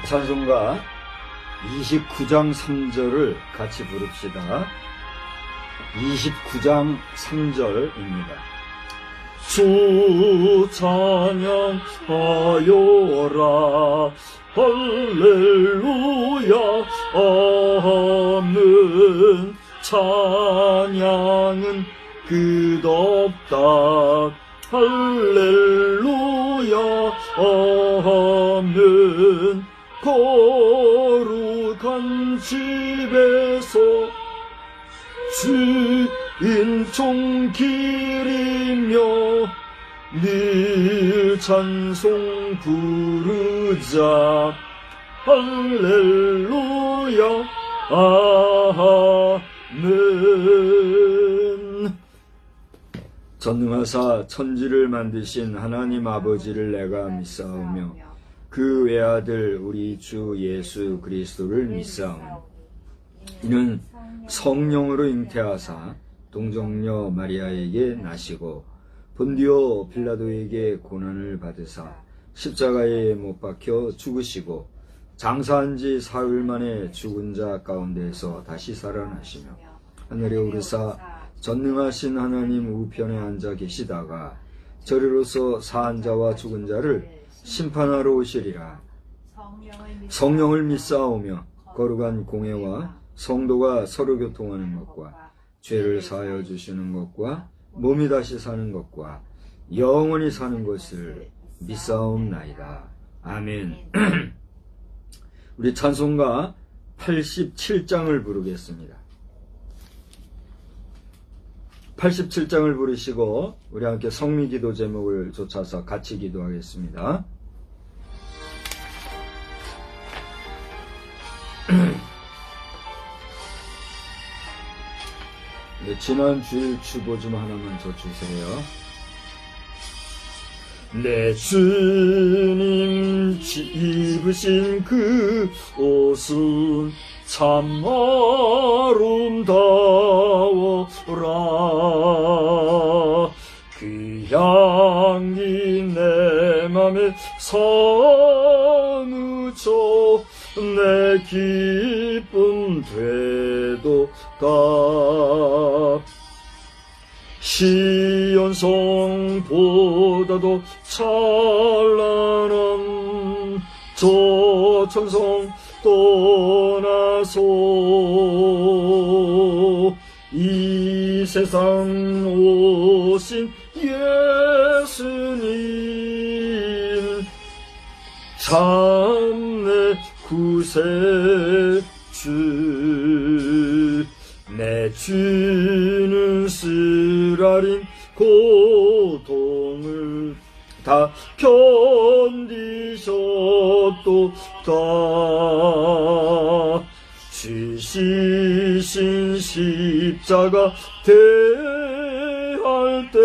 찬송가 29장 3절을 같이 부릅시다. 29장 3절입니다. 주 찬양하여라 할렐루야 아멘. 찬양은 끝없다 할렐루야 아멘. 거룩한 집에서 주인 총기리며 늘 찬송 부르자 할렐루야 아멘. 전능하사 천지를 만드신 하나님 아버지를 내가 믿사오며 그 외아들 우리 주 예수 그리스도를 믿사오니 이는 성령으로 잉태하사 동정녀 마리아에게 나시고 본디오 빌라도에게 고난을 받으사 십자가에 못 박혀 죽으시고 장사한 지 사흘 만에 죽은 자 가운데에서 다시 살아나시며 하늘에 오르사 전능하신 하나님 우편에 앉아 계시다가 저리로서 사한 자와 죽은 자를 심판하러 오시리라. 성령을 믿사오며 거룩한 공회와 성도가 서로 교통하는 것과 죄를 사하여 주시는 것과 몸이 다시 사는 것과 영원히 사는 것을 믿사옵나이다. 아멘. 우리 찬송가 87장을 부르겠습니다. 87장을 부르시고 우리 함께 성미기도 제목을 쫓아서 같이 기도하겠습니다. 네, 지난 주일 주보 좀 하나만 더 주세요. 내 주님 입으신 그 옷은 참 아름다워라. 그 향이 내 맘에 사무쳐 내 기쁨 되도다. 시온성보다도 찬란한 저 천성 떠나서 이 세상 오신 예수님 참내 구세주. 내 주는 쓰라린 고통을 다 견디셨도다. 지시신 십자가 대할 때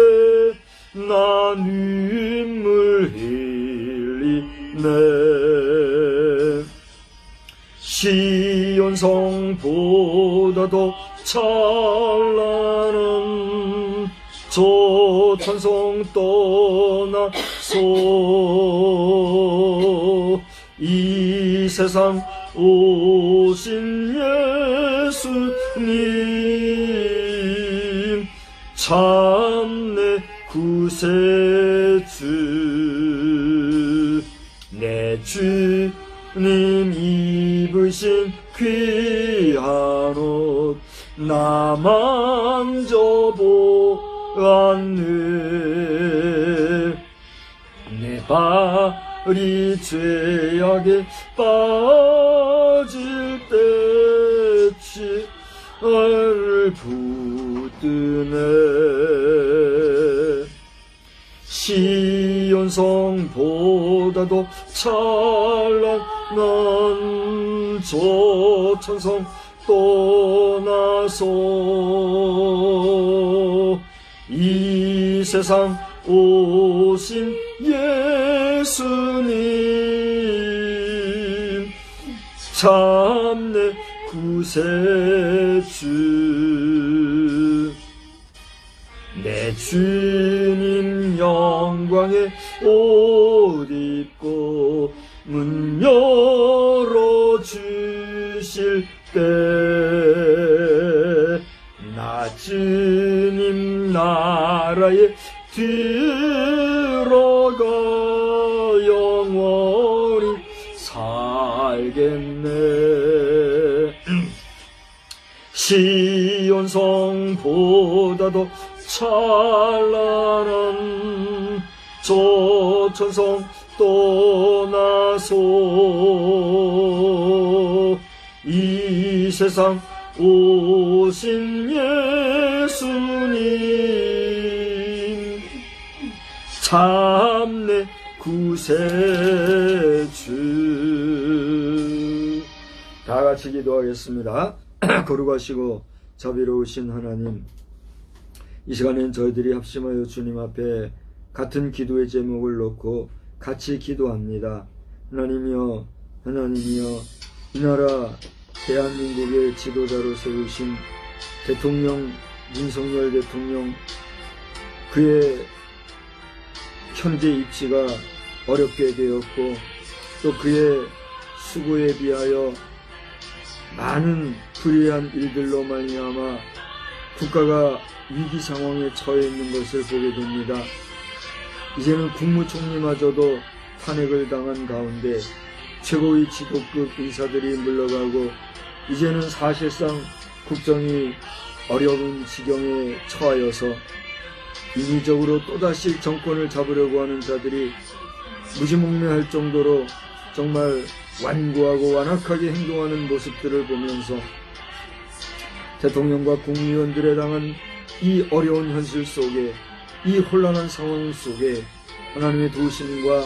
나 눈물 흘리네. 시온성보다도 찬란한 저 천성 떠나서 이 세상 오신 예수님 참내 구세주. 내 주님 입으신 귀한 옷 나 만져보았네. 내 발이 죄악에 빠질 때치 나를 붙드네. 시온성보다도 찬란한 저 천성 떠나서 이 세상 오신 예수님 참내 구세주. 내 주님 영광의 옷 입고 문 열어주실 때 나 주님 나라에 들어가 영원히 살겠네. 시온성보다도 찬란한 저 천성 떠나서 이 세상 오신 예수님 참내 구세주. 다 같이 기도하겠습니다. 거룩하시고 자비로우신 하나님, 이 시간엔 저희들이 합심하여 주님 앞에 같은 기도의 제목을 놓고 같이 기도합니다. 하나님이여, 이 나라 대한민국의 지도자로 세우신 대통령 윤석열 대통령, 그의 현재 입지가 어렵게 되었고 또 그의 수고에 비하여 많은 불의한 일들로 말미암아 국가가 위기 상황에 처해 있는 것을 보게 됩니다. 이제는 국무총리마저도 탄핵을 당한 가운데 최고의 지도급 인사들이 물러가고 이제는 사실상 국정이 어려운 지경에 처하여서 인위적으로 또다시 정권을 잡으려고 하는 자들이 무지몽매할 정도로 정말 완고하고 완악하게 행동하는 모습들을 보면서 대통령과 국무위원들에 당한 이 어려운 현실 속에, 이 혼란한 상황 속에 하나님의 도우심과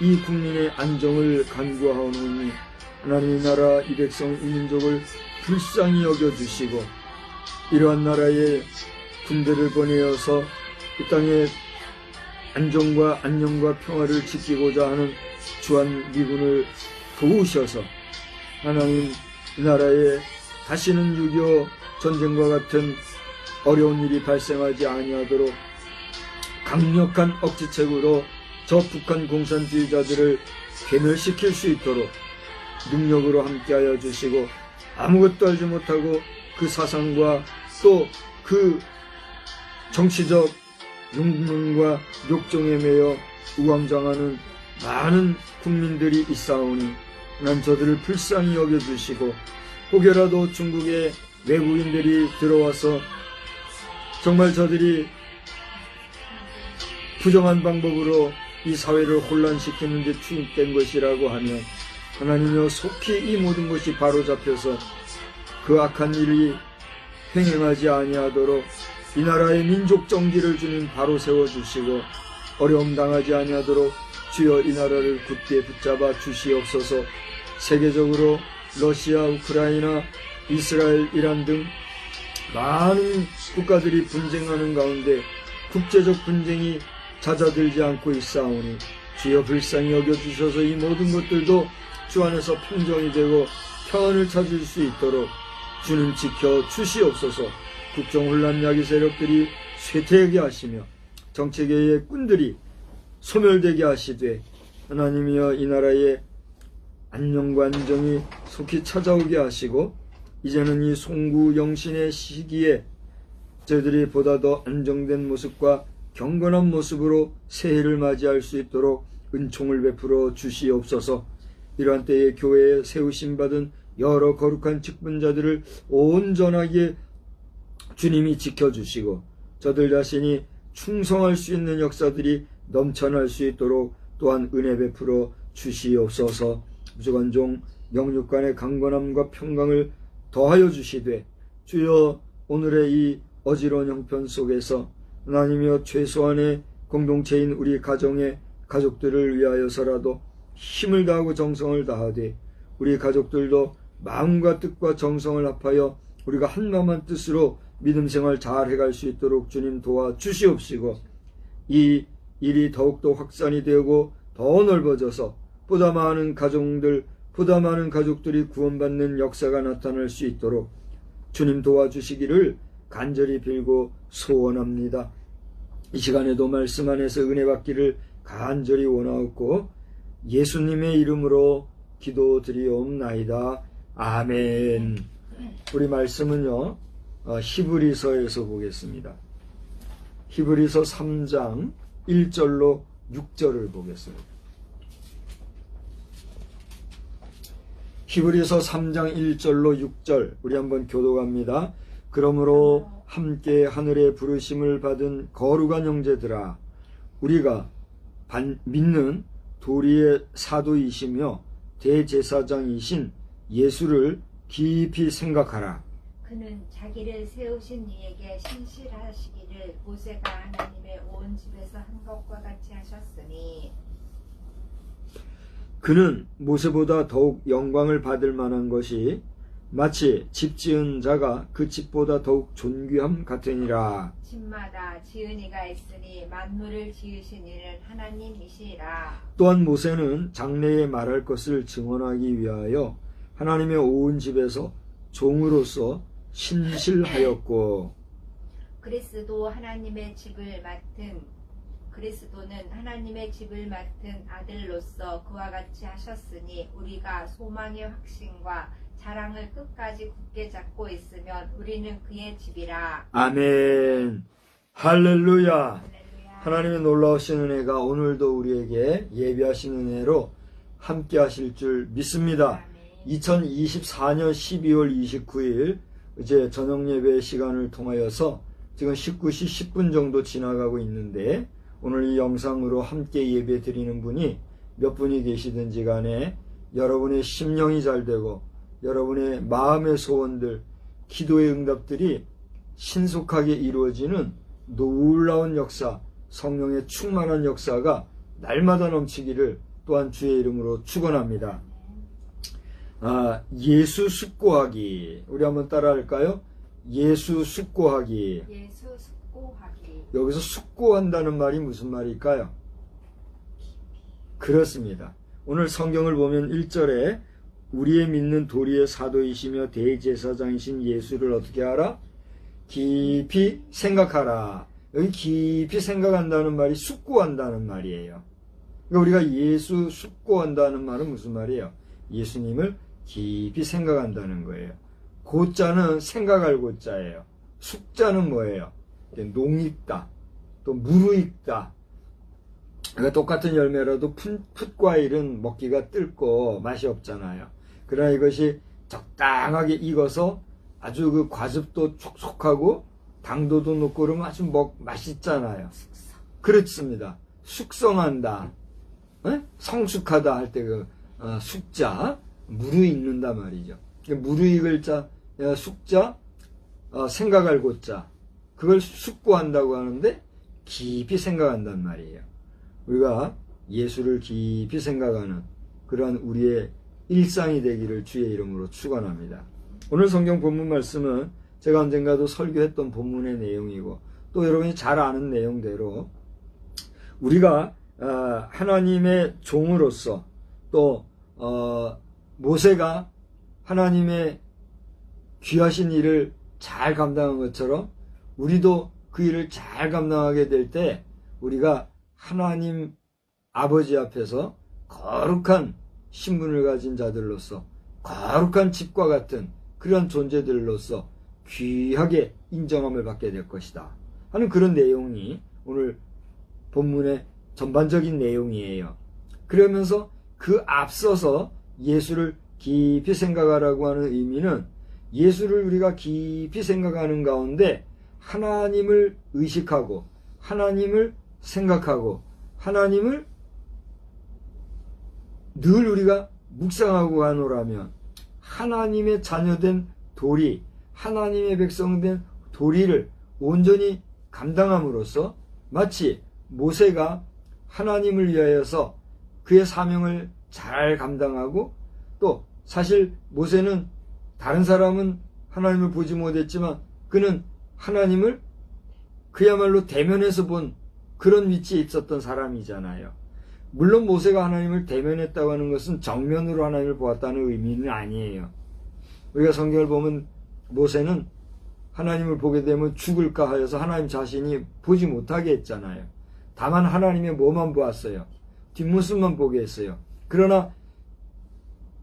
이 국민의 안정을 간구하오니 하나님의 나라 이 백성 이 민족을 불쌍히 여겨주시고 이러한 나라에 군대를 보내어서 이 땅에 안정과 안녕과 평화를 지키고자 하는 주한미군을 도우셔서 하나님 이 나라에 다시는 6.25 전쟁과 같은 어려운 일이 발생하지 아니하도록 강력한 억지책으로 저 북한 공산주의자들을 괴멸시킬 수 있도록 능력으로 함께하여 주시고, 아무것도 알지 못하고 그 사상과 또 그 정치적 욕망과 욕정에 매여 우왕좌왕하는 많은 국민들이 있사오니 난 저들을 불쌍히 여겨주시고, 혹여라도 중국의 외국인들이 들어와서 정말 저들이 부정한 방법으로 이 사회를 혼란시키는 데 투입된 것이라고 하면 하나님여 속히 이 모든 것이 바로잡혀서 그 악한 일이 횡행하지 아니하도록 이 나라의 민족 정기를 주님 바로 세워주시고, 어려움 당하지 아니하도록 주여 이 나라를 굳게 붙잡아 주시옵소서. 세계적으로 러시아, 우크라이나, 이스라엘, 이란 등 많은 국가들이 분쟁하는 가운데 국제적 분쟁이 잦아들지 않고 있사오니 주여 불쌍히 여겨주셔서 이 모든 것들도 주 안에서 평정이 되고 평안을 찾을 수 있도록 주님 지켜 주시옵소서. 국정혼란 야기 세력들이 쇠퇴하게 하시며 정치계의 꾼들이 소멸되게 하시되 하나님이여 이 나라의 안녕과 안정이 속히 찾아오게 하시고, 이제는 이 송구 영신의 시기에 저희들이 보다 더 안정된 모습과 경건한 모습으로 새해를 맞이할 수 있도록 은총을 베풀어 주시옵소서. 이러한 때에 교회에 세우심 받은 여러 거룩한 직분자들을 온전하게 주님이 지켜주시고, 저들 자신이 충성할 수 있는 역사들이 넘쳐날 수 있도록 또한 은혜 베풀어 주시옵소서. 무조건종 영육간의 강건함과 평강을 더하여 주시되, 주여 오늘의 이 어지러운 형편 속에서 하나님이여 최소한의 공동체인 우리 가정의 가족들을 위하여서라도 힘을 다하고 정성을 다하되, 우리 가족들도 마음과 뜻과 정성을 합하여 우리가 한마음 한 뜻으로 믿음 생활 잘 해갈 수 있도록 주님 도와주시옵시고, 이 일이 더욱더 확산이 되고 더 넓어져서 보다 많은 가족들이 구원받는 역사가 나타날 수 있도록 주님 도와주시기를 간절히 빌고 소원합니다. 이 시간에도 말씀 안에서 은혜 받기를 간절히 원하옵고 예수님의 이름으로 기도드리옵나이다. 아멘. 우리 말씀은요, 히브리서에서 보겠습니다. 히브리서 3장 1절로 6절을 보겠습니다. 히브리서 3장 1절로 6절 우리 한번 교독합니다. 그러므로 함께 하늘의 부르심을 받은 거룩한 형제들아, 우리가 믿는 도리의 사도이시며 대제사장이신 예수를 깊이 생각하라. 그는 자기를 세우신 이에게 신실하시기를 모세가 하나님의 온 집에서 한 것과 같이 하셨으니, 그는 모세보다 더욱 영광을 받을 만한 것이 마치 집 지은 자가 그 집보다 더욱 존귀함 같으니라. 집마다 지은 이가 있으니 만물을 지으신 이는 하나님이시라. 또한 모세는 장래에 말할 것을 증언하기 위하여 하나님의 온 집에서 종으로서 신실하였고, 그리스도는 하나님의 집을 맡은 아들로서 그와 같이 하셨으니, 우리가 소망의 확신과 자랑을 끝까지 굳게 잡고 있으면 우리는 그의 집이라. 아멘. 할렐루야. 할렐루야. 하나님의 놀라우신 은혜가 오늘도 우리에게 예비하신 은혜로 함께 하실 줄 믿습니다. 아멘. 2024년 12월 29일 이제 저녁 예배 시간을 통하여서 지금 19시 10분 정도 지나가고 있는데, 오늘 이 영상으로 함께 예배 드리는 분이 몇 분이 계시든지 간에 여러분의 심령이 잘 되고 여러분의 마음의 소원들, 기도의 응답들이 신속하게 이루어지는 놀라운 역사, 성령의 충만한 역사가 날마다 넘치기를 또한 주의 이름으로 축원합니다. 예수 숙고하기. 우리 한번 따라 할까요? 예수 숙고하기. 예수 숙고하기. 여기서 숙고한다는 말이 무슨 말일까요? 그렇습니다. 오늘 성경을 보면 1절에 우리의 믿는 도리의 사도이시며 대제사장이신 예수를 어떻게 하라? 깊이 생각하라. 여기 깊이 생각한다는 말이 숙고한다는 말이에요. 그러니까 우리가 예수 숙고한다는 말은 무슨 말이에요? 예수님을 깊이 생각한다는 거예요. 고자는 생각할 고자예요. 숙자는 뭐예요? 농익다, 또 무르익다. 그러니까 똑같은 열매라도 풋과일은 먹기가 뜰고 맛이 없잖아요. 그러나 이것이 적당하게 익어서 아주 그 과즙도 촉촉하고 당도도 높고 그러면 아주 맛있잖아요. 그렇습니다. 숙성한다, 성숙하다 할 때 그 숙자, 무르익는다 말이죠. 무르익을 자, 숙자, 생각할 고자, 그걸 숙고한다고 하는데 깊이 생각한단 말이에요. 우리가 예수를 깊이 생각하는 그러한 우리의 일상이 되기를 주의 이름으로 축원합니다. 오늘 성경 본문 말씀은 제가 언젠가도 설교했던 본문의 내용이고 또 여러분이 잘 아는 내용대로 우리가 하나님의 종으로서 또 모세가 하나님의 귀하신 일을 잘 감당한 것처럼 우리도 그 일을 잘 감당하게 될 때 우리가 하나님 아버지 앞에서 거룩한 신분을 가진 자들로서 거룩한 집과 같은 그런 존재들로서 귀하게 인정함을 받게 될 것이다 하는 그런 내용이 오늘 본문의 전반적인 내용이에요. 그러면서 그 앞서서 예수를 깊이 생각하라고 하는 의미는 예수를 우리가 깊이 생각하는 가운데 하나님을 의식하고 하나님을 생각하고 하나님을 늘 우리가 묵상하고 가노라면 하나님의 자녀된 도리, 하나님의 백성된 도리를 온전히 감당함으로써 마치 모세가 하나님을 위하여서 그의 사명을 잘 감당하고 또 사실 모세는 다른 사람은 하나님을 보지 못했지만 그는 하나님을 그야말로 대면에서 본 그런 위치에 있었던 사람이잖아요. 물론 모세가 하나님을 대면했다고 하는 것은 정면으로 하나님을 보았다는 의미는 아니에요. 우리가 성경을 보면 모세는 하나님을 보게 되면 죽을까 하여서 하나님 자신이 보지 못하게 했잖아요. 다만 하나님의 뭐만 보았어요. 뒷모습만 보게 했어요. 그러나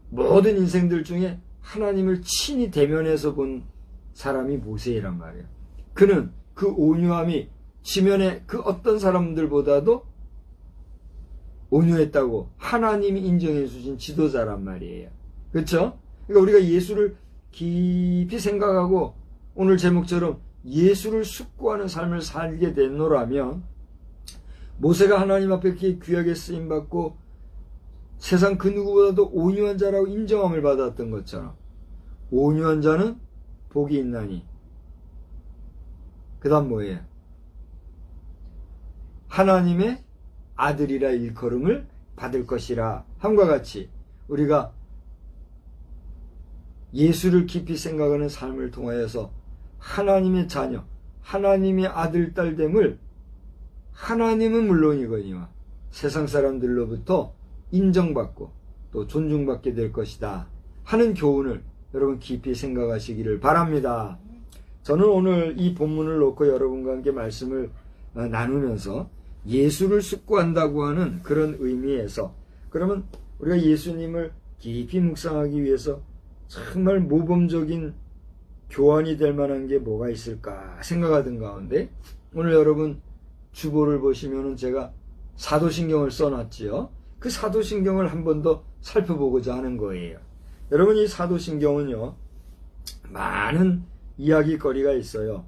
모든 인생들 중에 하나님을 친히 대면해서 본 사람이 모세란 말이에요. 그는 그 온유함이 지면의 그 어떤 사람들보다도 온유했다고 하나님이 인정해 주신 지도자란 말이에요. 그렇죠? 그러니까 우리가 예수를 깊이 생각하고 오늘 제목처럼 예수를 숙고하는 삶을 살게 됐노라면 모세가 하나님 앞에 이렇게 귀하게 쓰임받고 세상 그 누구보다도 온유한 자라고 인정함을 받았던 것처럼 온유한 자는 복이 있나니 그 다음 뭐예요? 하나님의 아들이라 일컬음을 받을 것이라 함과 같이 우리가 예수를 깊이 생각하는 삶을 통하여서 하나님의 자녀, 하나님의 아들, 딸됨을 하나님은 물론이거니와 세상 사람들로부터 인정받고 또 존중받게 될 것이다 하는 교훈을 여러분 깊이 생각하시기를 바랍니다. 저는 오늘 이 본문을 놓고 여러분과 함께 말씀을 나누면서 예수를 숙고한다고 하는 그런 의미에서 그러면 우리가 예수님을 깊이 묵상하기 위해서 정말 모범적인 교환이 될 만한 게 뭐가 있을까 생각하던 가운데 오늘 여러분 주보를 보시면은 제가 사도신경을 써놨지요. 그 사도신경을 한 번 더 살펴보고자 하는 거예요. 여러분 이 사도신경은요 많은 이야기거리가 있어요.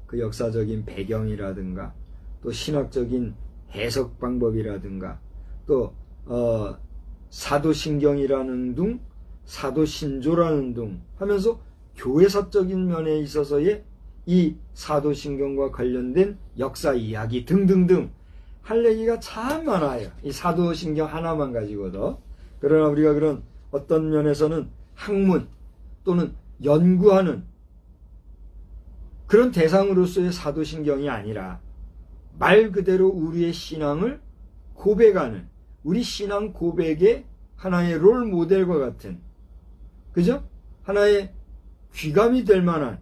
그 역사적인 배경이라든가 또 신학적인 해석 방법이라든가 또 사도신경이라는 둥 사도신조라는 둥 하면서 교회사적인 면에 있어서의 이 사도신경과 관련된 역사 이야기 등등등 할 얘기가 참 많아요. 이 사도신경 하나만 가지고도. 그러나 우리가 그런 어떤 면에서는 학문 또는 연구하는 그런 대상으로서의 사도신경이 아니라 말 그대로 우리의 신앙을 고백하는 우리 신앙 고백의 하나의 롤 모델과 같은 그죠? 하나의 귀감이 될 만한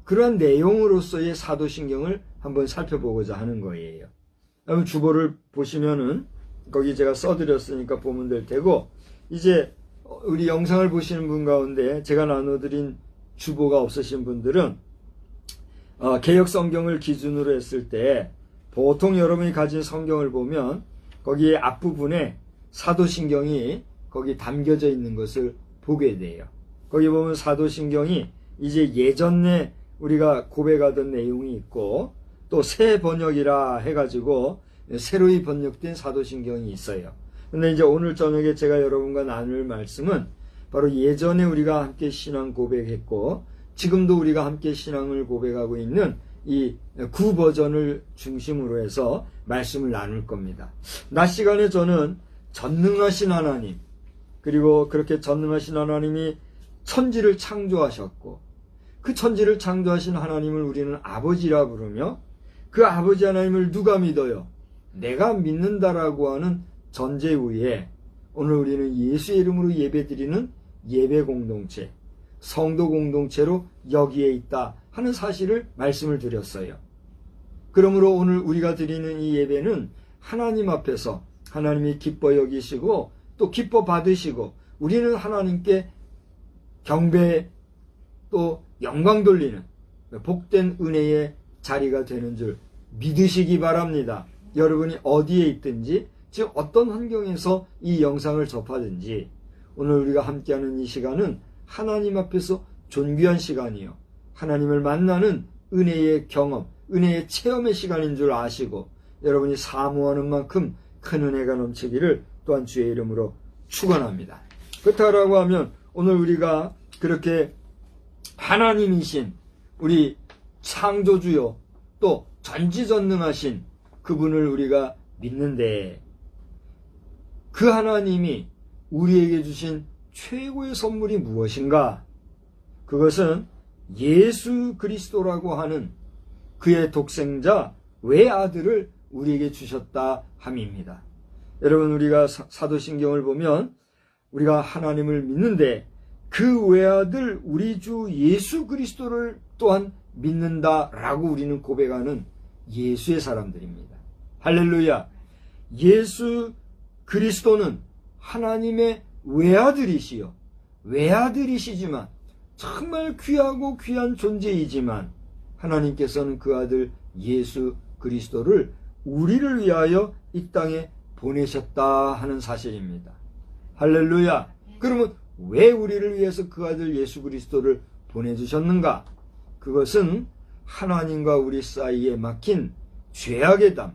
그러한 내용으로서의 사도신경을 한번 살펴보고자 하는 거예요. 여러분 주보를 보시면은 거기 제가 써드렸으니까 보면 될 테고, 이제 우리 영상을 보시는 분 가운데 제가 나눠드린 주보가 없으신 분들은 개역 성경을 기준으로 했을 때 보통 여러분이 가진 성경을 보면 거기에 앞부분에 사도신경이 거기 담겨져 있는 것을 보게 돼요. 거기 보면 사도신경이 이제 예전에 우리가 고백하던 내용이 있고 또 새 번역이라 해가지고 새로이 번역된 사도신경이 있어요. 근데 이제 오늘 저녁에 제가 여러분과 나눌 말씀은 바로 예전에 우리가 함께 신앙 고백했고 지금도 우리가 함께 신앙을 고백하고 있는 이 구버전을 중심으로 해서 말씀을 나눌 겁니다. 낮 시간에 저는 전능하신 하나님, 그리고 그렇게 전능하신 하나님이 천지를 창조하셨고 그 천지를 창조하신 하나님을 우리는 아버지라 부르며 그 아버지 하나님을 누가 믿어요? 내가 믿는다라고 하는 전제후에 오늘 우리는 예수의 이름으로 예배드리는 예배 공동체, 성도 공동체로 여기에 있다 하는 사실을 말씀을 드렸어요. 그러므로 오늘 우리가 드리는 이 예배는 하나님 앞에서 하나님이 기뻐 여기시고 또 기뻐 받으시고 우리는 하나님께 경배 또 영광 돌리는 복된 은혜의 자리가 되는 줄 믿으시기 바랍니다. 여러분이 어디에 있든지 지금 어떤 환경에서 이 영상을 접하든지 오늘 우리가 함께하는 이 시간은 하나님 앞에서 존귀한 시간이요, 하나님을 만나는 은혜의 경험, 은혜의 체험의 시간인 줄 아시고 여러분이 사모하는 만큼 큰 은혜가 넘치기를 또한 주의 이름으로 축원합니다. 그렇다고 하면 오늘 우리가 그렇게 하나님이신 우리 창조주요 또 전지전능하신 그분을 우리가 믿는데 그 하나님이 우리에게 주신 최고의 선물이 무엇인가? 그것은 예수 그리스도라고 하는 그의 독생자 외아들을 우리에게 주셨다 함입니다. 여러분, 우리가 사도신경을 보면 우리가 하나님을 믿는데 그 외아들 우리 주 예수 그리스도를 또한 믿는다라고 우리는 고백하는 예수의 사람들입니다. 할렐루야. 예수 그리스도는 하나님의 외아들이시요, 외아들이시지만 정말 귀하고 귀한 존재이지만 하나님께서는 그 아들 예수 그리스도를 우리를 위하여 이 땅에 보내셨다 하는 사실입니다. 할렐루야. 그러면 왜 우리를 위해서 그 아들 예수 그리스도를 보내주셨는가? 그것은 하나님과 우리 사이에 막힌 죄악의 담,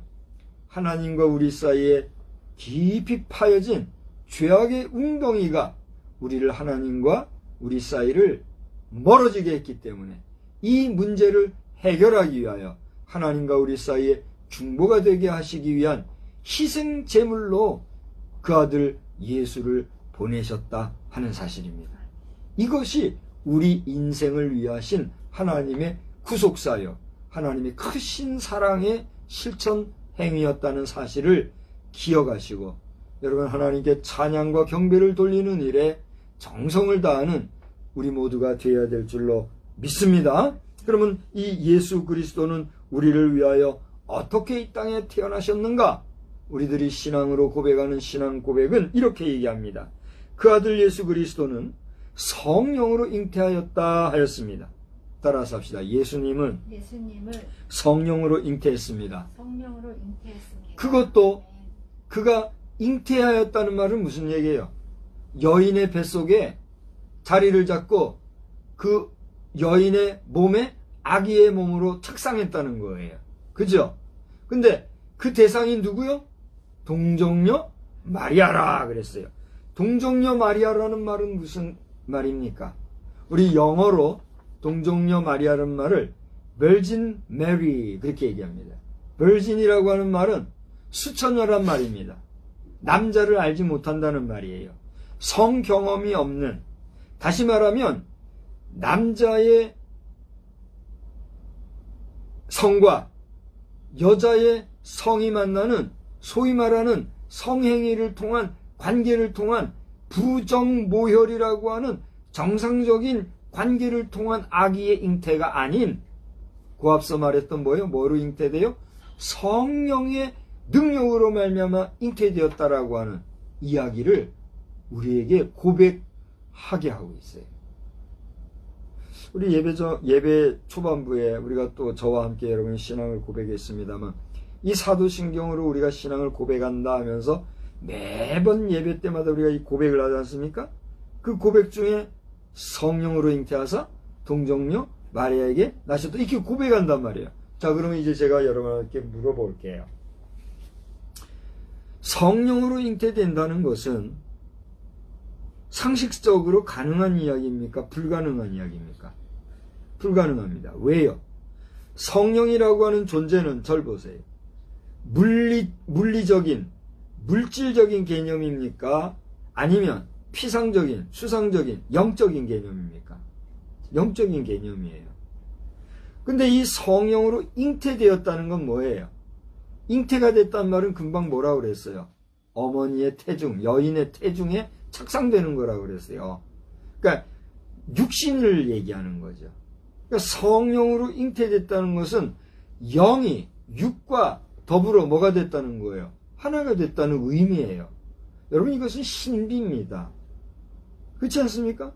하나님과 우리 사이에 깊이 파여진 죄악의 웅덩이가 우리를 하나님과 우리 사이를 멀어지게 했기 때문에 이 문제를 해결하기 위하여 하나님과 우리 사이에 중보가 되게 하시기 위한 희생 제물로 그 아들 예수를 보내셨다 하는 사실입니다. 이것이 우리 인생을 위하신 하나님의 구속사요, 하나님의 크신 사랑의 실천 행위였다는 사실을 기억하시고 여러분, 하나님께 찬양과 경배를 돌리는 일에 정성을 다하는 우리 모두가 되어야 될 줄로 믿습니다. 그러면 이 예수 그리스도는 우리를 위하여 어떻게 이 땅에 태어나셨는가? 우리들이 신앙으로 고백하는 신앙 고백은 이렇게 얘기합니다. 그 아들 예수 그리스도는 성령으로 잉태하였다 하였습니다. 따라서 합시다. 예수님을 성령으로 잉태했습니다. 성령으로 잉태했습니다. 그것도 그가 잉태하였다는 말은 무슨 얘기예요? 여인의 뱃속에 자리를 잡고 그 여인의 몸에 아기의 몸으로 착상했다는 거예요. 그죠? 근데 그 대상이 누구요? 동정녀 마리아라 그랬어요. 동정녀 마리아라는 말은 무슨 말입니까? 우리 영어로 동정녀 마리아라는 말을 Virgin Mary 그렇게 얘기합니다. Virgin이라고 하는 말은 수처녀란 말입니다. 남자를 알지 못한다는 말이에요. 성 경험이 없는, 다시 말하면 남자의 성과 여자의 성이 만나는 소위 말하는 성행위를 통한 관계를 통한 부정모혈이라고 하는 정상적인 관계를 통한 아기의 잉태가 아닌, 그 앞서 말했던 뭐예요? 뭐로 잉태돼요? 성령의 능력으로 말미암아 잉태되었다라고 하는 이야기를 우리에게 고백하게 하고 있어요. 우리 예배 초반부에 우리가 또 저와 함께 여러분 신앙을 고백했습니다만, 이 사도신경으로 우리가 신앙을 고백한다 하면서 매번 예배 때마다 우리가 이 고백을 하지 않습니까? 그 고백 중에 성령으로 잉태하사 동정녀 마리아에게 나셨다, 이렇게 고백한단 말이에요. 자, 그러면 이제 제가 여러분께 물어볼게요. 성령으로 잉태된다는 것은 상식적으로 가능한 이야기입니까? 불가능한 이야기입니까? 불가능합니다. 왜요? 성령이라고 하는 존재는, 절 보세요. 물리적인, 물질적인 개념입니까? 아니면 피상적인, 수상적인, 영적인 개념입니까? 영적인 개념이에요. 근데 이 성령으로 잉태되었다는 건 뭐예요? 잉태가 됐단 말은 금방 뭐라고 그랬어요? 어머니의 태중, 여인의 태중에 착상되는 거라고 그랬어요. 그러니까 육신을 얘기하는 거죠. 그러니까 성령으로 잉태됐다는 것은 영이 육과 더불어 뭐가 됐다는 거예요? 하나가 됐다는 의미예요. 여러분, 이것은 신비입니다. 그렇지 않습니까?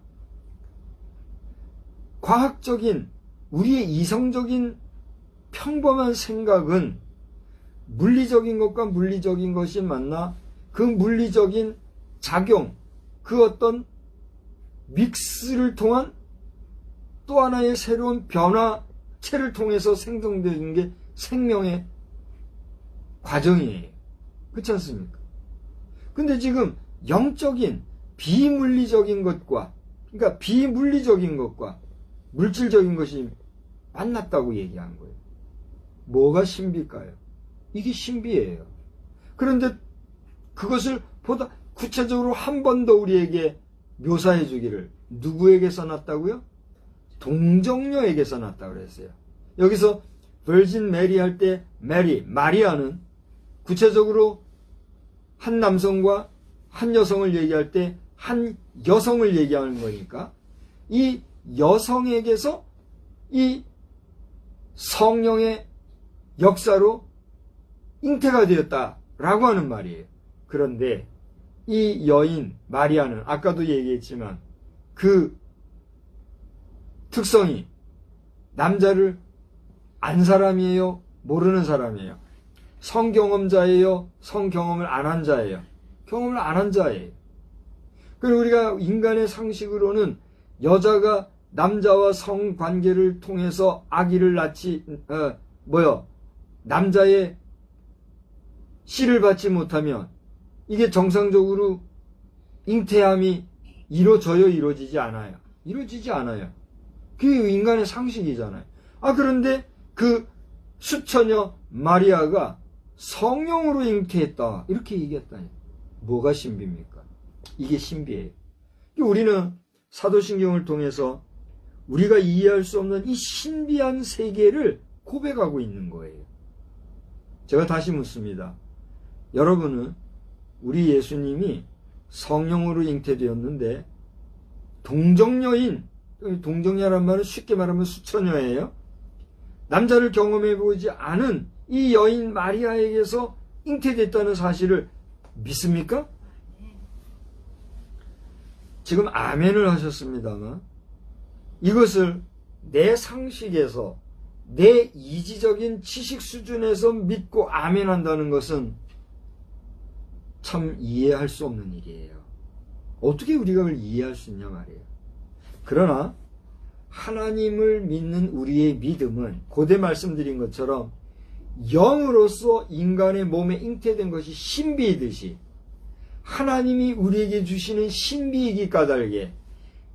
과학적인, 우리의 이성적인 평범한 생각은 물리적인 것과 물리적인 것이 만나 그 물리적인 작용, 그 어떤 믹스를 통한 또 하나의 새로운 변화체를 통해서 생성되는 게 생명의 과정이에요. 그렇지 않습니까? 근데 지금 영적인 비물리적인 것과, 그러니까 비물리적인 것과 물질적인 것이 만났다고 얘기한 거예요. 뭐가 신비일까요? 이게 신비예요. 그런데 그것을 보다 구체적으로 한 번 더 우리에게 묘사해 주기를 누구에게 써놨다고요? 동정녀에게 써놨다고 그랬어요. 여기서 virgin Mary 할 때 마리아는 구체적으로 한 남성과 한 여성을 얘기할 때 한 여성을 얘기하는 거니까 이 여성에게서 이 성령의 역사로 잉태가 되었다라고 하는 말이에요. 그런데 이 여인 마리아는 아까도 얘기했지만 그 특성이 남자를 안 사람이에요? 모르는 사람이에요? 성경험자예요? 성경험을 안 한 자예요? 경험을 안 한 자예요. 그리고 우리가 인간의 상식으로는 여자가 남자와 성관계를 통해서 아기를 낳지, 남자의 씨를 받지 못하면 이게 정상적으로 잉태함이 이루어져요? 이루어지지 않아요? 이루어지지 않아요. 그게 인간의 상식이잖아요. 그런데 그 수처녀 마리아가 성령으로 잉태했다, 이렇게 얘기했다니. 뭐가 신비입니까? 이게 신비예요. 우리는 사도신경을 통해서 우리가 이해할 수 없는 이 신비한 세계를 고백하고 있는 거예요. 제가 다시 묻습니다. 여러분은 우리 예수님이 성령으로 잉태되었는데 동정녀인, 동정녀란 말은 쉽게 말하면 수처녀예요. 남자를 경험해보지 않은 이 여인 마리아에게서 잉태됐다는 사실을 믿습니까? 지금 아멘을 하셨습니다만 이것을 내 상식에서, 내 이지적인 지식 수준에서 믿고 아멘한다는 것은 참 이해할 수 없는 일이에요. 어떻게 우리가 그걸 이해할 수 있냐 말이에요. 그러나 하나님을 믿는 우리의 믿음은 고대 말씀드린 것처럼 영으로서 인간의 몸에 잉태된 것이 신비이듯이 하나님이 우리에게 주시는 신비이기 까닭에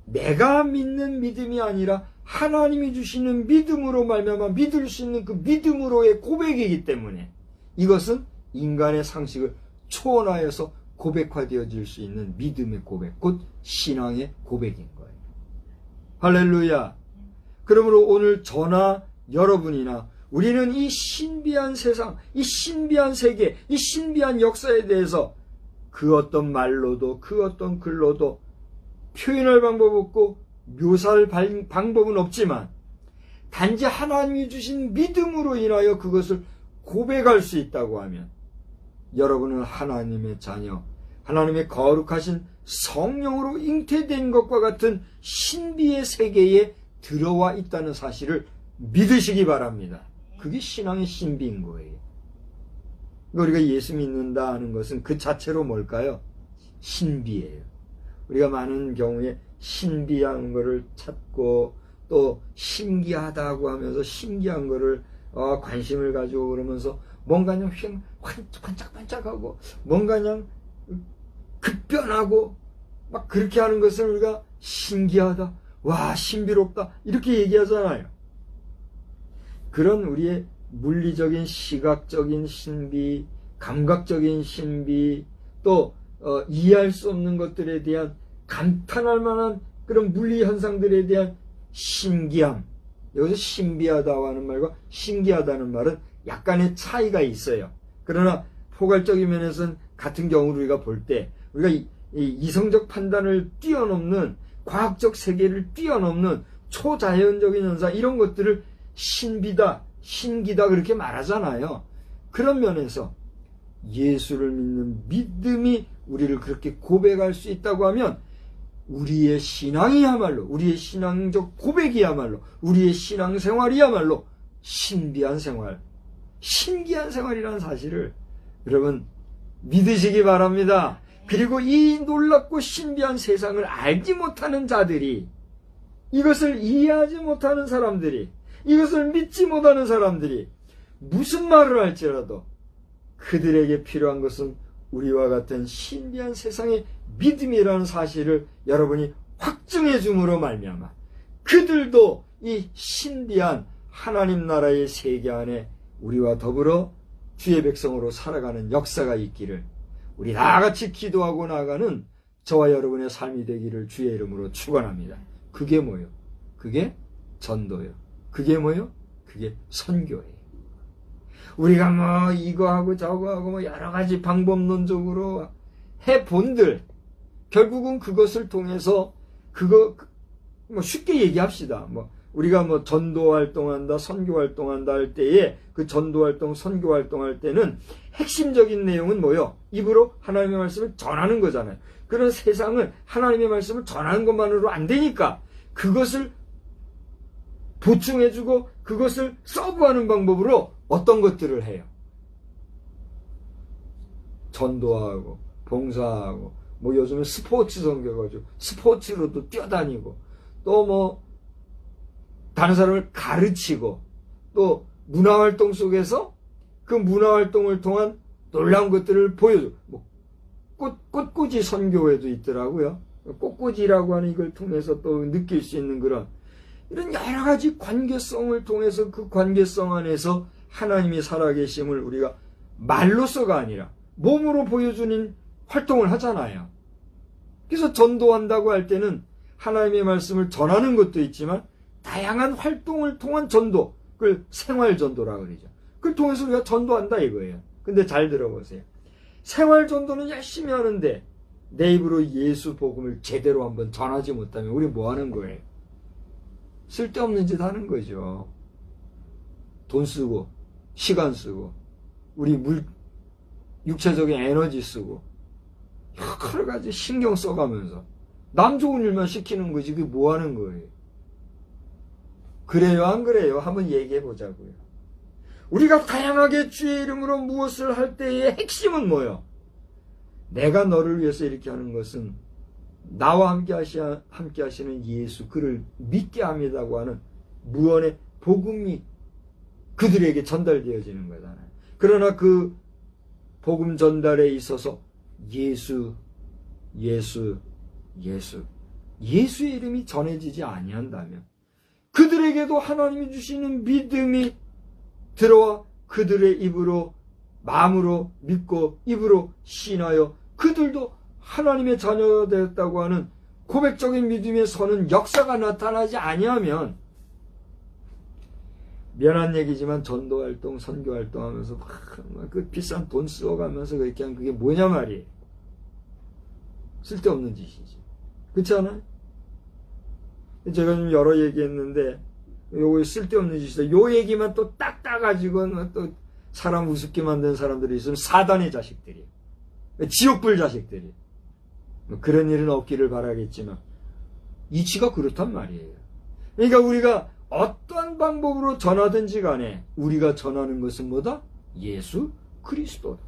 내가 믿는 믿음이 아니라 하나님이 주시는 믿음으로 말미암아 믿을 수 있는 그 믿음으로의 고백이기 때문에 이것은 인간의 상식을 초월하여서 고백화되어질 수 있는 믿음의 고백, 곧 신앙의 고백인 거예요. 할렐루야. 그러므로 오늘 저나 여러분이나 우리는 이 신비한 세상, 이 신비한 세계, 이 신비한 역사에 대해서 그 어떤 말로도 그 어떤 글로도 표현할 방법 없고 묘사할 방법은 없지만 단지 하나님이 주신 믿음으로 인하여 그것을 고백할 수 있다고 하면 여러분은 하나님의 자녀, 하나님의 거룩하신 성령으로 잉태된 것과 같은 신비의 세계에 들어와 있다는 사실을 믿으시기 바랍니다. 그게 신앙의 신비인 거예요. 우리가 예수 믿는다 하는 것은 그 자체로 뭘까요? 신비예요. 우리가 많은 경우에 신비한 거를 찾고 또 신기하다고 하면서 신기한 거를 관심을 가지고 그러면서 뭔가 그냥 반짝반짝하고 뭔가 그냥 급변하고 막 그렇게 하는 것을 우리가 신기하다, 와 신비롭다 이렇게 얘기하잖아요. 그런 우리의 물리적인 시각적인 신비, 감각적인 신비, 또 이해할 수 없는 것들에 대한 감탄할 만한 그런 물리 현상들에 대한 신기함, 여기서 신비하다고 하는 말과 신기하다는 말은 약간의 차이가 있어요. 그러나 포괄적인 면에서는 같은 경우를 우리가 볼 때 우리가 이 이성적 판단을 뛰어넘는 과학적 세계를 뛰어넘는 초자연적인 현상 이런 것들을 신비다, 신기다 그렇게 말하잖아요. 그런 면에서 예수를 믿는 믿음이 우리를 그렇게 고백할 수 있다고 하면 우리의 신앙이야말로, 우리의 신앙적 고백이야말로, 우리의 신앙생활이야말로 신비한 생활, 신기한 생활이라는 사실을 여러분 믿으시기 바랍니다. 그리고 이 놀랍고 신비한 세상을 알지 못하는 자들이, 이것을 이해하지 못하는 사람들이, 이것을 믿지 못하는 사람들이 무슨 말을 할지라도 그들에게 필요한 것은 우리와 같은 신비한 세상의 믿음이라는 사실을 여러분이 확증해 줌으로 말미암아 그들도 이 신비한 하나님 나라의 세계 안에 우리와 더불어 주의 백성으로 살아가는 역사가 있기를 우리 다 같이 기도하고 나가는 저와 여러분의 삶이 되기를 주의 이름으로 축원합니다. 그게 뭐요? 그게 전도요. 그게 뭐요? 그게 선교예요. 우리가 뭐 이거하고 저거하고 뭐 여러 가지 방법론적으로 해본들 결국은 그것을 통해서 그거 뭐 쉽게 얘기합시다. 뭐 우리가 뭐 전도 활동한다, 선교 활동한다 할 때에 그 전도 활동, 선교 활동할 때는 핵심적인 내용은 뭐요? 입으로 하나님의 말씀을 전하는 거잖아요. 그런 세상을 하나님의 말씀을 전하는 것만으로 안 되니까 그것을 보충해주고 그것을 서브하는 방법으로 어떤 것들을 해요? 전도하고 봉사하고 뭐 요즘은 스포츠 선교가지고 스포츠로도 뛰어다니고 또 뭐 다른 사람을 가르치고 또 문화활동 속에서 그 문화활동을 통한 놀라운 것들을 보여줘. 뭐 꽃꽂이 선교회도 있더라고요. 꽃꽂이라고 하는 이걸 통해서 또 느낄 수 있는 그런 이런 여러 가지 관계성을 통해서 그 관계성 안에서 하나님이 살아계심을 우리가 말로서가 아니라 몸으로 보여주는 활동을 하잖아요. 그래서 전도한다고 할 때는 하나님의 말씀을 전하는 것도 있지만 다양한 활동을 통한 전도, 그걸 생활전도라고 그러죠. 그걸 통해서 우리가 전도한다 이거예요. 근데 잘 들어보세요. 생활전도는 열심히 하는데 내 입으로 예수 복음을 제대로 한번 전하지 못하면 우리 뭐 하는 거예요? 쓸데없는 짓 하는 거죠. 돈 쓰고 시간 쓰고 우리 육체적인 에너지 쓰고 여러 가지 신경 써가면서 남 좋은 일만 시키는 거지 그게 뭐 하는 거예요? 그래요 안 그래요? 한번 얘기해 보자고요. 우리가 다양하게 주의 이름으로 무엇을 할 때의 핵심은 뭐예요? 내가 너를 위해서 이렇게 하는 것은 나와 함께 하시는 예수 그를 믿게 합니다고 하는 무언의 복음이 그들에게 전달되어지는 거잖아요. 그러나 그 복음 전달에 있어서 예수의 이름이 전해지지 아니한다면 그들에게도 하나님이 주시는 믿음이 들어와 그들의 입으로 마음으로 믿고 입으로 신하여 그들도 하나님의 자녀가 되었다고 하는 고백적인 믿음에 서는 역사가 나타나지 아니하면 미안한 얘기지만 전도활동, 선교활동 하면서 막 그 비싼 돈 쓰어가면서 그렇게 하면 그게 뭐냐 말이에요. 쓸데없는 짓이지. 그렇지 않아요? 제가 좀 여러 얘기했는데 요거 쓸데없는 짓이다. 요 얘기만 또 딱 따가지고 또 사람 우습게 만든 사람들이 있으면 사단의 자식들이에요. 지옥불 자식들이에요. 그런 일은 없기를 바라겠지만 이치가 그렇단 말이에요. 그러니까 우리가 어떠한 방법으로 전하든지 간에 우리가 전하는 것은 뭐다? 예수 그리스도다.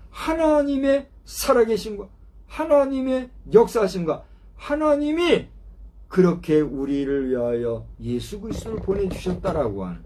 하나님의 살아계심과 하나님의 역사하심과 하나님이 그렇게 우리를 위하여 예수 그리스도를 보내주셨다라고 하는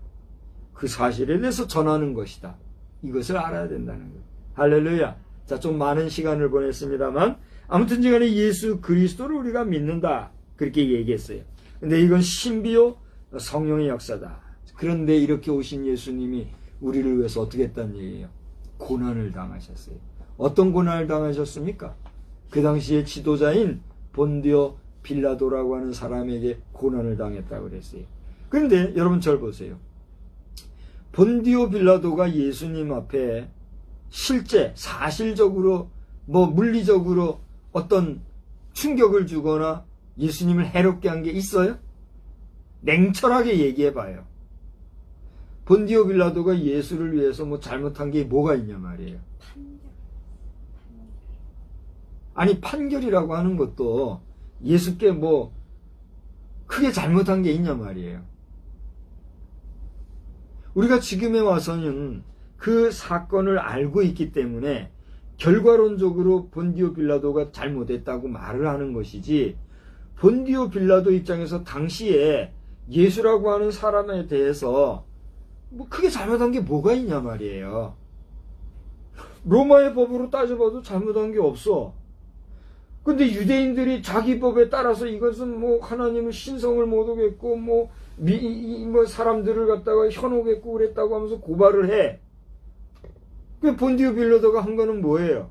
그 사실에 대해서 전하는 것이다. 이것을 알아야 된다는 거예요. 할렐루야. 자, 좀 많은 시간을 보냈습니다만 아무튼 간에 예수 그리스도를 우리가 믿는다. 그렇게 얘기했어요. 근데 이건 신비요 성령의 역사다. 그런데 이렇게 오신 예수님이 우리를 위해서 어떻게 했다는 얘기예요? 고난을 당하셨어요. 어떤 고난을 당하셨습니까? 그 당시에 지도자인 본디오 빌라도라고 하는 사람에게 고난을 당했다고 그랬어요. 그런데 여러분 절 보세요. 본디오 빌라도가 예수님 앞에 실제 사실적으로 물리적으로 어떤 충격을 주거나 예수님을 해롭게 한 게 있어요? 냉철하게 얘기해 봐요. 본디오 빌라도가 예수를 위해서 잘못한 게 뭐가 있냐 말이에요. 아니 판결이라고 하는 것도 예수께 크게 잘못한 게 있냐 말이에요. 우리가 지금에 와서는 그 사건을 알고 있기 때문에 결과론적으로 본디오 빌라도가 잘못했다고 말을 하는 것이지, 본디오 빌라도 입장에서 당시에 예수라고 하는 사람에 대해서 크게 잘못한 게 뭐가 있냐 말이에요. 로마의 법으로 따져봐도 잘못한 게 없어. 근데 유대인들이 자기 법에 따라서 이것은 하나님의 신성을 못 오겠고 사람들을 갖다가 현혹했고 그랬다고 하면서 고발을 해. 그 본디오 빌라도가 한 거는 뭐예요?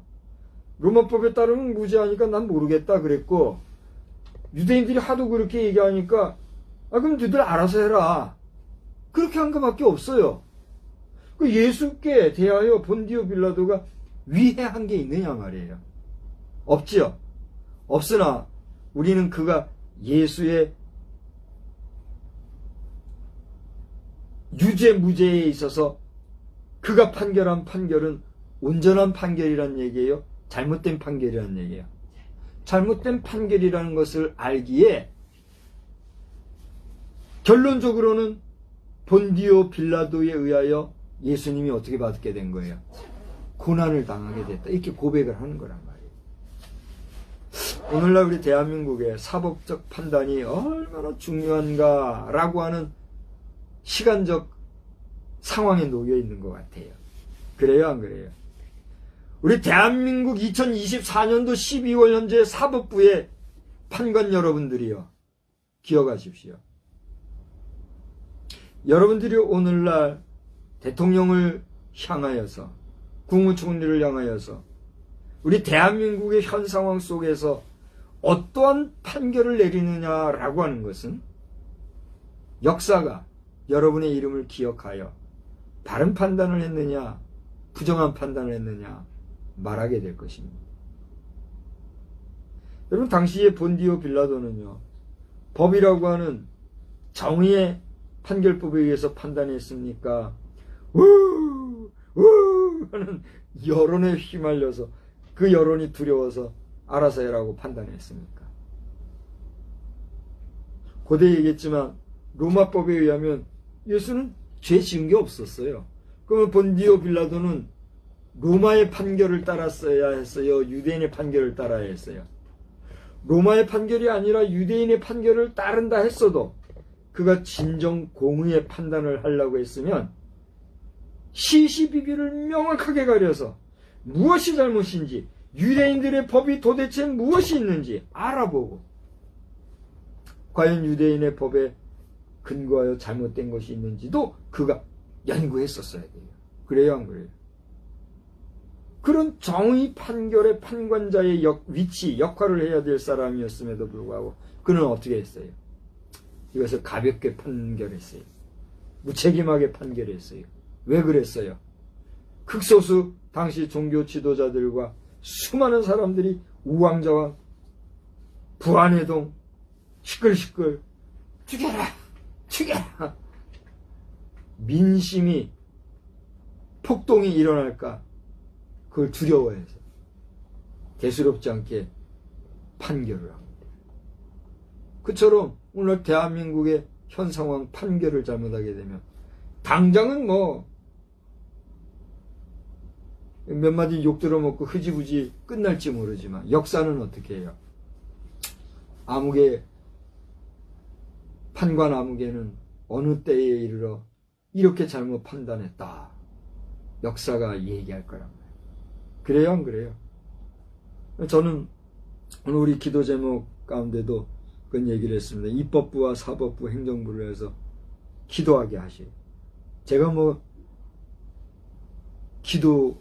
로마법에 따르면 무죄하니까 난 모르겠다 그랬고, 유대인들이 하도 그렇게 얘기하니까 그럼 너희들 알아서 해라. 그렇게 한 것밖에 없어요. 그 예수께 대하여 본디오 빌라도가 위해한 게 있느냐 말이에요. 없지요. 없으나 우리는 그가 예수의 유죄 무죄에 있어서 그가 판결한 판결은 온전한 판결이란 얘기예요? 잘못된 판결이란 얘기예요? 잘못된 판결이라는 것을 알기에 결론적으로는 본디오 빌라도에 의하여 예수님이 어떻게 받게 된 거예요? 고난을 당하게 됐다. 이렇게 고백을 하는 거란 말이에요. 오늘날 우리 대한민국의 사법적 판단이 얼마나 중요한가라고 하는 시간적 상황에 놓여 있는 것 같아요. 그래요, 안 그래요? 우리 대한민국 2024년도 12월 현재 사법부의 판관 여러분들이요, 기억하십시오. 여러분들이 오늘날 대통령을 향하여서, 국무총리를 향하여서 우리 대한민국의 현 상황 속에서 어떠한 판결을 내리느냐라고 하는 것은 역사가 여러분의 이름을 기억하여 바른 판단을 했느냐 부정한 판단을 했느냐 말하게 될 것입니다. 여러분, 당시에 본디오 빌라도는요, 법이라고 하는 정의의 판결법에 의해서 판단했습니까? 우 하는 여론에 휘말려서 그 여론이 두려워서 알아서 해라고 판단했습니까? 고대 얘기했지만 로마법에 의하면 예수는 죄 지은 게 없었어요. 그러면 본디오 빌라도는 로마의 판결을 따랐어야 했어요? 유대인의 판결을 따라야 했어요? 로마의 판결이 아니라 유대인의 판결을 따른다 했어도 그가 진정 공의의 판단을 하려고 했으면 시시비비를 명확하게 가려서 무엇이 잘못인지, 유대인들의 법이 도대체 무엇이 있는지 알아보고 과연 유대인의 법에 근거하여 잘못된 것이 있는지도 그가 연구했었어야 돼요. 그래요, 안 그래요? 그런 정의 판결의 판관자의 위치, 역할을 해야 될 사람이었음에도 불구하고 그는 어떻게 했어요? 이것을 가볍게 판결했어요. 무책임하게 판결했어요. 왜 그랬어요? 극소수 당시 종교 지도자들과 수많은 사람들이 우왕좌왕, 부안해동, 시끌시끌, 죽여라! 죽여라! 민심이 폭동이 일어날까 그걸 두려워해서 대수롭지 않게 판결을 합니다. 그처럼 오늘 대한민국의 현 상황 판결을 잘못하게 되면 당장은 뭐 몇 마디 욕 들어먹고 흐지부지 끝날지 모르지만 역사는 어떻게 해요? 아무개 판관 아무개는 어느 때에 이르러 이렇게 잘못 판단했다. 역사가 얘기할 거란 말이에요. 그래요, 안 그래요? 저는 오늘 우리 기도 제목 가운데도 그런 얘기를 했습니다. 입법부와 사법부, 행정부를 해서 기도하게 하시오. 제가 뭐 기도할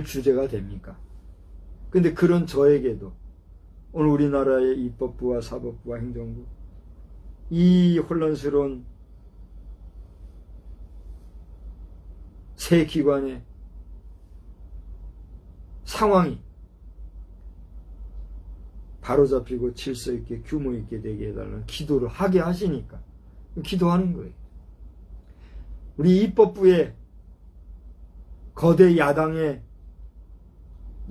주제가 됩니까? 근데 그런 저에게도 오늘 우리나라의 입법부와 사법부와 행정부 이 혼란스러운 세 기관의 상황이 바로잡히고 질서 있게 규모 있게 되게 해달라는 기도를 하게 하시니까 기도하는 거예요. 우리 입법부의 거대 야당의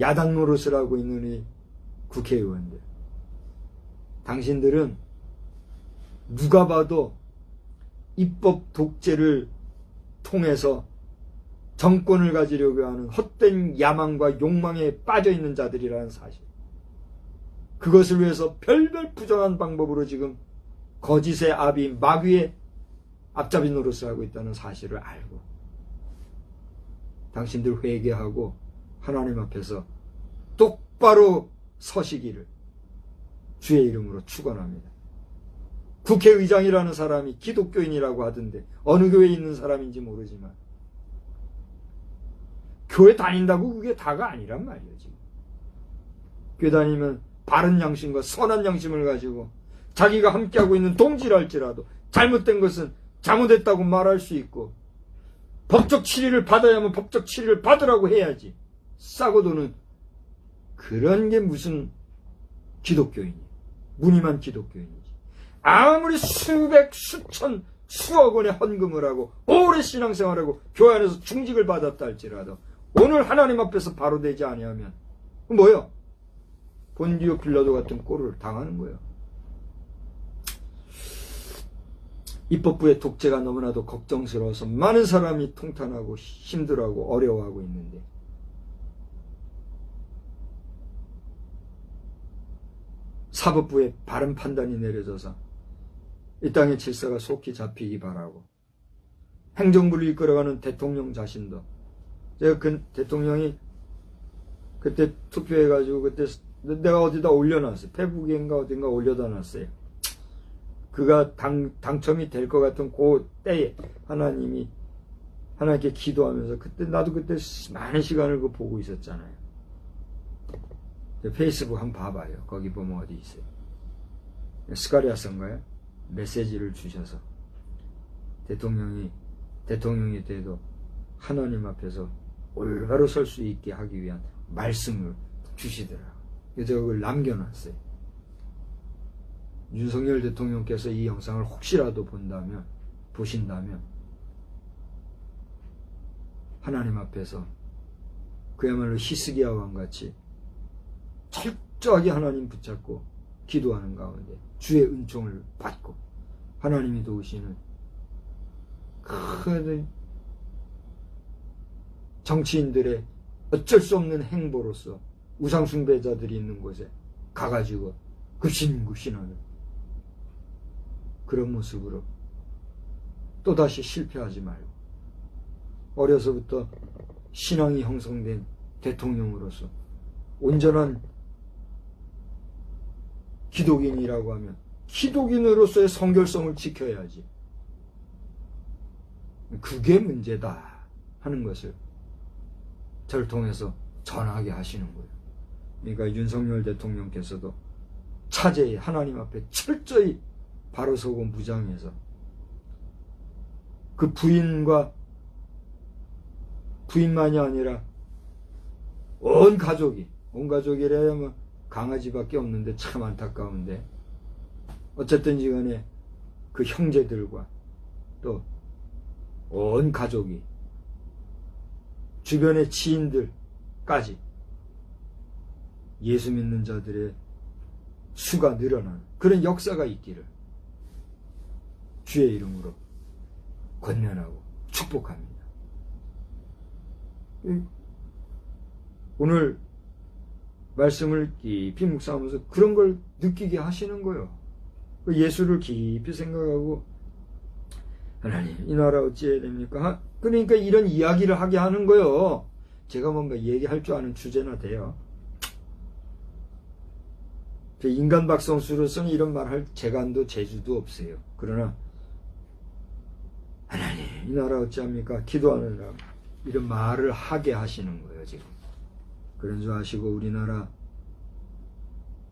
야당 노릇을 하고 있는 이 국회의원들, 당신들은 누가 봐도 입법 독재를 통해서 정권을 가지려고 하는 헛된 야망과 욕망에 빠져있는 자들이라는 사실, 그것을 위해서 별별 부정한 방법으로 지금 거짓의 아비 마귀의 앞잡이 노릇을 하고 있다는 사실을 알고 당신들 회개하고 하나님 앞에서 똑바로 서시기를 주의 이름으로 축원합니다. 국회의장이라는 사람이 기독교인이라고 하던데 어느 교회에 있는 사람인지 모르지만 교회 다닌다고 그게 다가 아니란 말이에요. 지금 교회 다니면 바른 양심과 선한 양심을 가지고 자기가 함께하고 있는 동지랄지라도 잘못된 것은 잘못했다고 말할 수 있고 법적 치리를 받아야만 법적 치리를 받으라고 해야지. 싸고 도는 그런 게 무슨 기독교인이에요. 무늬만 기독교인이지. 아무리 수백 수천 수억 원의 헌금을 하고 오래 신앙생활하고 교회 안에서 중직을 받았다 할지라도 오늘 하나님 앞에서 바로 되지 아니하면 뭐예요? 본디오 빌라도 같은 꼴을 당하는 거예요. 입법부의 독재가 너무나도 걱정스러워서 많은 사람이 통탄하고 힘들어하고 어려워하고 있는데 사법부의 바른 판단이 내려져서 이 땅의 질서가 속히 잡히기 바라고 행정부를 이끌어가는 대통령 자신도 제가 그 대통령이 그때 투표해가지고 그때 내가 어디다 올려놨어요. 페북인가 어딘가 올려다 놨어요. 그가 당첨이 될 것 같은 그 때에 하나님이 하나님께 기도하면서 그때 나도 그때 많은 시간을 그 보고 있었잖아요. 페이스북 한번 봐봐요. 거기 보면 어디 있어요. 스가리아스인가요? 메시지를 주셔서 대통령이 돼도 하나님 앞에서 올바로 설 수 있게 하기 위한 말씀을 주시더라고요. 그래서 그걸 남겨놨어요. 윤석열 대통령께서 이 영상을 혹시라도 보신다면 하나님 앞에서 그야말로 히스기야와 같이 철저하게 하나님 붙잡고 기도하는 가운데 주의 은총을 받고 하나님이 도우시는 큰 정치인들의 어쩔 수 없는 행보로서 우상숭배자들이 있는 곳에 가가지고 급신급신하는 그런 모습으로 또다시 실패하지 말고 어려서부터 신앙이 형성된 대통령으로서 온전한 기독인이라고 하면 기독인으로서의 성결성을 지켜야지. 그게 문제다 하는 것을 저를 통해서 전하게 하시는 거예요. 그러니까 윤석열 대통령께서도 차제에 하나님 앞에 철저히 바로 서고 무장해서 그 부인만이 아니라 온 가족이래야 뭐 강아지밖에 없는데 참 안타까운데 어쨌든지 간에 그 형제들과 또 온 가족이 주변의 지인들까지 예수 믿는 자들의 수가 늘어나는 그런 역사가 있기를 주의 이름으로 권면하고 축복합니다. 오늘 말씀을 깊이 묵상하면서 그런 걸 느끼게 하시는 거예요. 예수를 깊이 생각하고 하나님 이 나라 어찌해야 됩니까? 그러니까 이런 이야기를 하게 하는 거예요. 제가 뭔가 얘기할 줄 아는 주제나 돼요. 인간 박성수로서는 이런 말 할 재간도 재주도 없어요. 그러나 하나님 이 나라 어찌합니까? 기도하느라 이런 말을 하게 하시는 거예요. 지금 그런 줄 아시고 우리나라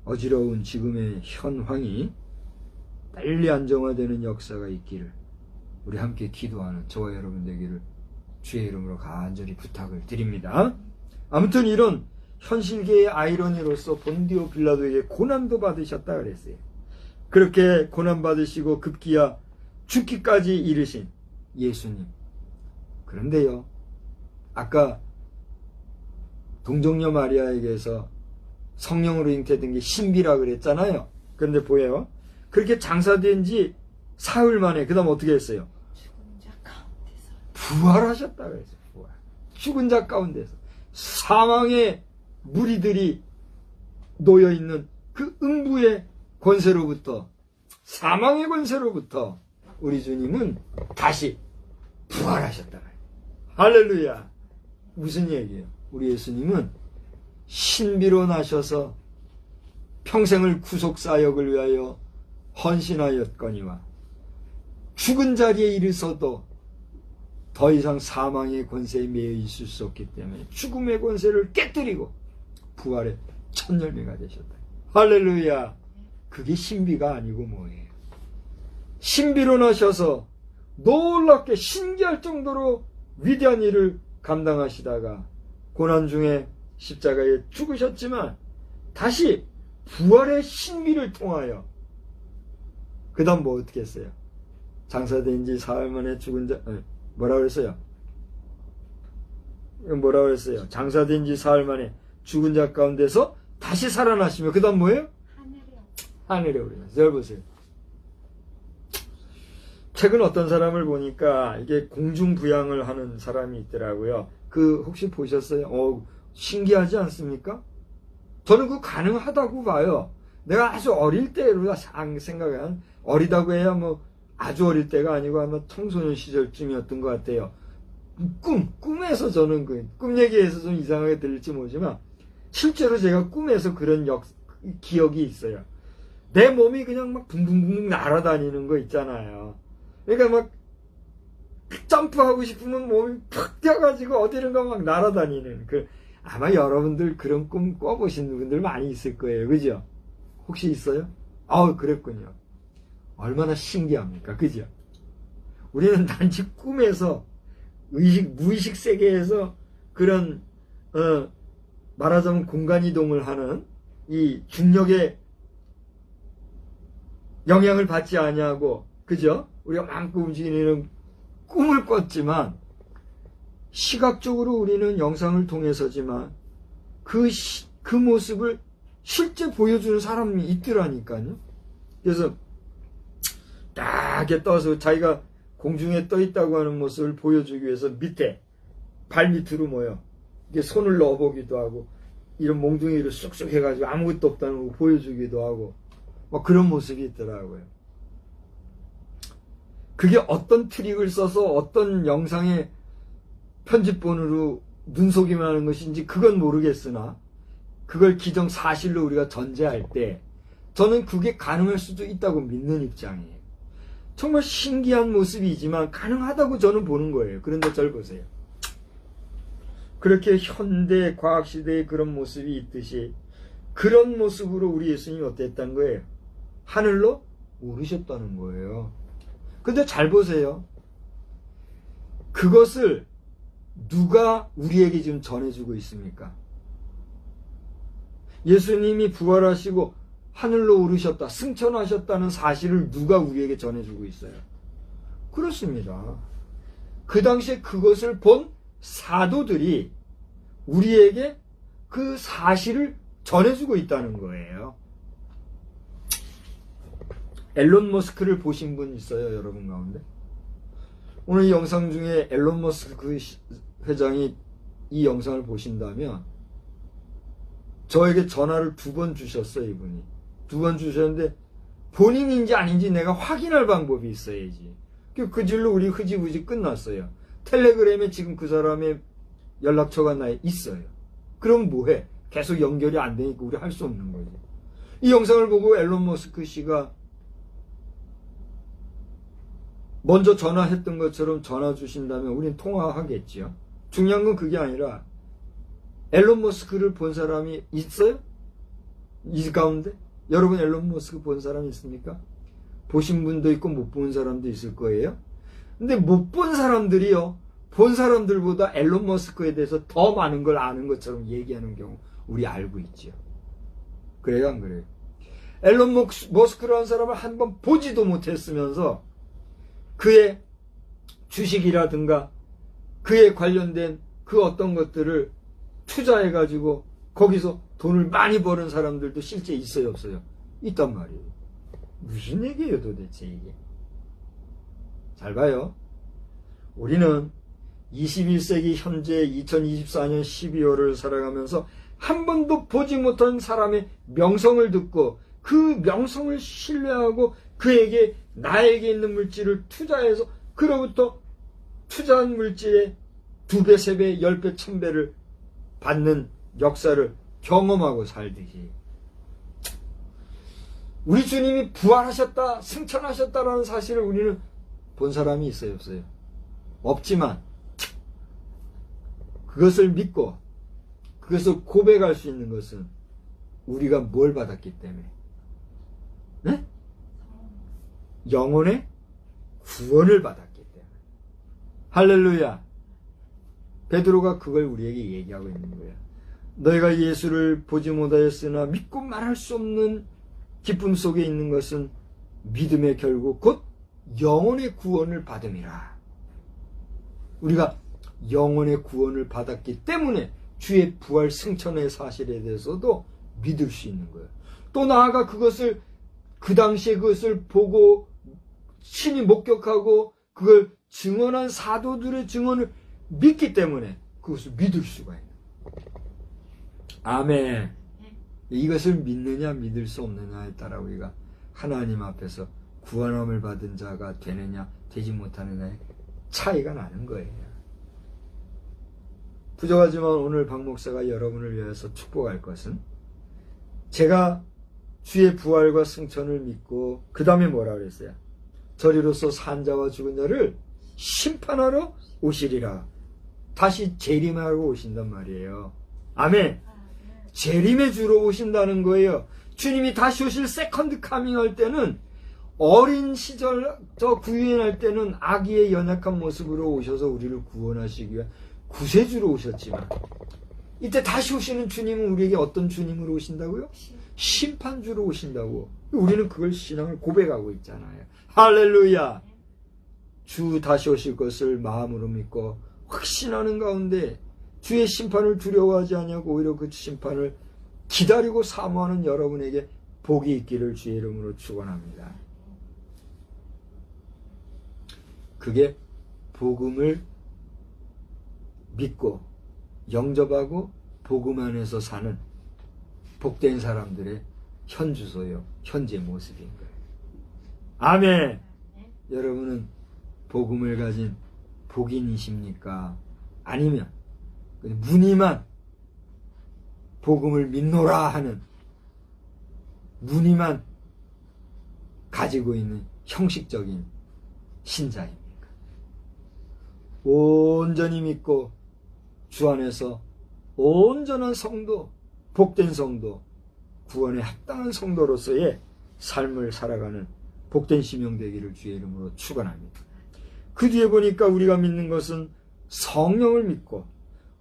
어지러운 지금의 현황이 빨리 안정화되는 역사가 있기를 우리 함께 기도하는 저와 여러분 되기를 주의 이름으로 간절히 부탁을 드립니다. 아무튼 이런 현실계의 아이러니로서 본디오 빌라도에게 고난도 받으셨다 그랬어요. 그렇게 고난받으시고 급기야 죽기까지 이르신 예수님. 그런데요, 아까 동정녀 마리아에게서 성령으로 잉태된 게 신비라 그랬잖아요. 그런데 보여요. 그렇게 장사된 지 사흘 만에 그 다음 어떻게 했어요? 죽은 자 가운데서 부활하셨다 그랬어요. 부활. 죽은 자 가운데서 사망의 무리들이 놓여있는 그 음부의 권세로부터, 사망의 권세로부터 우리 주님은 다시 부활하셨다. 할렐루야. 무슨 얘기예요? 우리 예수님은 신비로 나셔서 평생을 구속사역을 위하여 헌신하였거니와 죽은 자리에 이르서도 더 이상 사망의 권세에 매여 있을 수 없기 때문에 죽음의 권세를 깨뜨리고 부활의 첫 열매가 되셨다. 할렐루야. 그게 신비가 아니고 뭐예요? 신비로 나셔서 놀랍게 신기할 정도로 위대한 일을 감당하시다가 고난 중에 십자가에 죽으셨지만 다시 부활의 신비를 통하여 그 다음 뭐 어떻게 했어요? 장사된 지 사흘 만에 죽은 자 뭐라 그랬어요? 뭐라 그랬어요? 장사된 지 사흘 만에 죽은 자 가운데서 다시 살아나시며 그 다음 뭐예요? 하늘에 오르셨어요. 여기 보세요. 최근 어떤 사람을 보니까 이게 공중부양을 하는 사람이 있더라고요. 그 혹시 보셨어요? 신기하지 않습니까? 저는 그거 가능하다고 봐요. 내가 아주 어릴 때로 생각한, 어리다고 해야 뭐 아주 어릴 때가 아니고 아마 청소년 시절쯤이었던 것 같아요. 꿈에서 저는 꿈 얘기해서 좀 이상하게 들릴지 모르지만 실제로 제가 꿈에서 그런 기억이 있어요. 내 몸이 그냥 막 붕붕붕 날아다니는 거 있잖아요. 그러니까 막 점프하고 싶으면 몸이 팍 뛰어가지고 어디론가 막 날아다니는 아마 여러분들 그런 꿈 꿔보신 분들 많이 있을 거예요. 그죠? 혹시 있어요? 그랬군요. 얼마나 신기합니까? 그죠? 우리는 단지 꿈에서 무의식 세계에서 그런 말하자면 공간 이동을 하는 이 중력의 영향을 받지 아니하고, 그죠? 우리가 마음껏 움직이는 꿈을 꿨지만 시각적으로 우리는 영상을 통해서지만 그 모습을 실제 보여주는 사람이 있더라니까요. 그래서 딱 이렇게 떠서 자기가 공중에 떠 있다고 하는 모습을 보여주기 위해서 밑에 발 밑으로 이게 손을 넣어보기도 하고 이런 몽둥이를 쑥쑥 해가지고 아무것도 없다는 거 보여주기도 하고 막 그런 모습이 있더라고요. 그게 어떤 트릭을 써서 어떤 영상의 편집본으로 눈속임을 하는 것인지 그건 모르겠으나 그걸 기정사실로 우리가 전제할 때 저는 그게 가능할 수도 있다고 믿는 입장이에요. 정말 신기한 모습이지만 가능하다고 저는 보는 거예요. 그런데 절 보세요. 그렇게 현대 과학시대의 그런 모습이 있듯이 그런 모습으로 우리 예수님이 어땠다는 거예요? 하늘로 오르셨다는 거예요. 근데 잘 보세요. 그것을 누가 우리에게 지금 전해주고 있습니까? 예수님이 부활하시고 하늘로 오르셨다, 승천하셨다는 사실을 누가 우리에게 전해주고 있어요? 그렇습니다. 그 당시에 그것을 본 사도들이 우리에게 그 사실을 전해주고 있다는 거예요. 앨런 머스크를 보신 분 있어요, 여러분 가운데? 오늘 이 영상 중에 앨런 머스크 회장이 이 영상을 보신다면 저에게 전화를 2번 주셨어요, 이분이. 2번 주셨는데 본인인지 아닌지 내가 확인할 방법이 있어야지. 그 질로 우리 흐지부지 끝났어요. 텔레그램에 지금 그 사람의 연락처가 나 있어요. 그럼 뭐해? 계속 연결이 안 되니까 우리 할 수 없는 거지. 이 영상을 보고 앨런 머스크 씨가 먼저 전화했던 것처럼 전화 주신다면 우린 통화하겠지요. 중요한 건 그게 아니라 앨런 머스크를 본 사람이 있어요? 이 가운데? 여러분 앨런 머스크 본 사람 있습니까? 보신 분도 있고 못 본 사람도 있을 거예요. 근데 못 본 사람들이요, 본 사람들보다 앨런 머스크에 대해서 더 많은 걸 아는 것처럼 얘기하는 경우 우리 알고 있지요. 그래요, 안 그래요? 앨런 머스크라는 사람을 한번 보지도 못했으면서 그의 주식이라든가 그에 관련된 그 어떤 것들을 투자해가지고 거기서 돈을 많이 버는 사람들도 실제 있어요, 없어요? 있단 말이에요. 무슨 얘기예요, 도대체 이게? 잘 봐요. 우리는 21세기 현재 2024년 12월을 살아가면서 한 번도 보지 못한 사람의 명성을 듣고 그 명성을 신뢰하고 그에게 나에게 있는 물질을 투자해서 그로부터 투자한 물질의 2배, 3배, 10배, 1000배를 받는 역사를 경험하고 살듯이 우리 주님이 부활하셨다, 승천하셨다라는 사실을 우리는 본 사람이 있어요, 없어요? 없지만 그것을 믿고 그것을 고백할 수 있는 것은 우리가 뭘 받았기 때문에, 네? 영혼의 구원을 받았기 때문에. 할렐루야. 베드로가 그걸 우리에게 얘기하고 있는 거야. 너희가 예수를 보지 못하였으나 믿고 말할 수 없는 기쁨 속에 있는 것은 믿음의 결국 곧 영혼의 구원을 받음이라. 우리가 영혼의 구원을 받았기 때문에 주의 부활 승천의 사실에 대해서도 믿을 수 있는 거예요. 또 나아가 그것을 그 당시에 그것을 보고 친히 목격하고 그걸 증언한 사도들의 증언을 믿기 때문에 그것을 믿을 수가 있는 거예요. 아멘. 이것을 믿느냐 믿을 수 없느냐에 따라 우리가 하나님 앞에서 구원함을 받은 자가 되느냐 되지 못하느냐의 차이가 나는 거예요. 부족하지만 오늘 박 목사가 여러분을 위해서 축복할 것은 제가 주의 부활과 승천을 믿고 그 다음에 뭐라 그랬어요? 저리로서 산 자와 죽은 자를 심판하러 오시리라. 다시 재림하러 오신단 말이에요. 아멘. 재림의 주로 오신다는 거예요. 주님이 다시 오실 세컨드 카밍 할 때는 어린 시절 저 구유인할 때는 아기의 연약한 모습으로 오셔서 우리를 구원하시기 위해 구세주로 오셨지만 이때 다시 오시는 주님은 우리에게 어떤 주님으로 오신다고요? 심판주로 오신다고. 우리는 그걸 신앙을 고백하고 있잖아요. 할렐루야. 주 다시 오실 것을 마음으로 믿고 확신하는 가운데 주의 심판을 두려워하지 아니하고 오히려 그 심판을 기다리고 사모하는 여러분에게 복이 있기를 주의 이름으로 축원합니다. 그게 복음을 믿고 영접하고 복음 안에서 사는 복된 사람들의 현주소요, 현재 모습인 거예요. 아멘. 여러분은 복음을 가진 복인이십니까? 아니면 무늬만 복음을 믿노라 하는 무늬만 가지고 있는 형식적인 신자입니까? 온전히 믿고 주 안에서 온전한 성도, 복된 성도, 구원에 합당한 성도로서의 삶을 살아가는 복된 심령 되기를 주의 이름으로 축원합니다. 그 뒤에 보니까 우리가 믿는 것은 성령을 믿고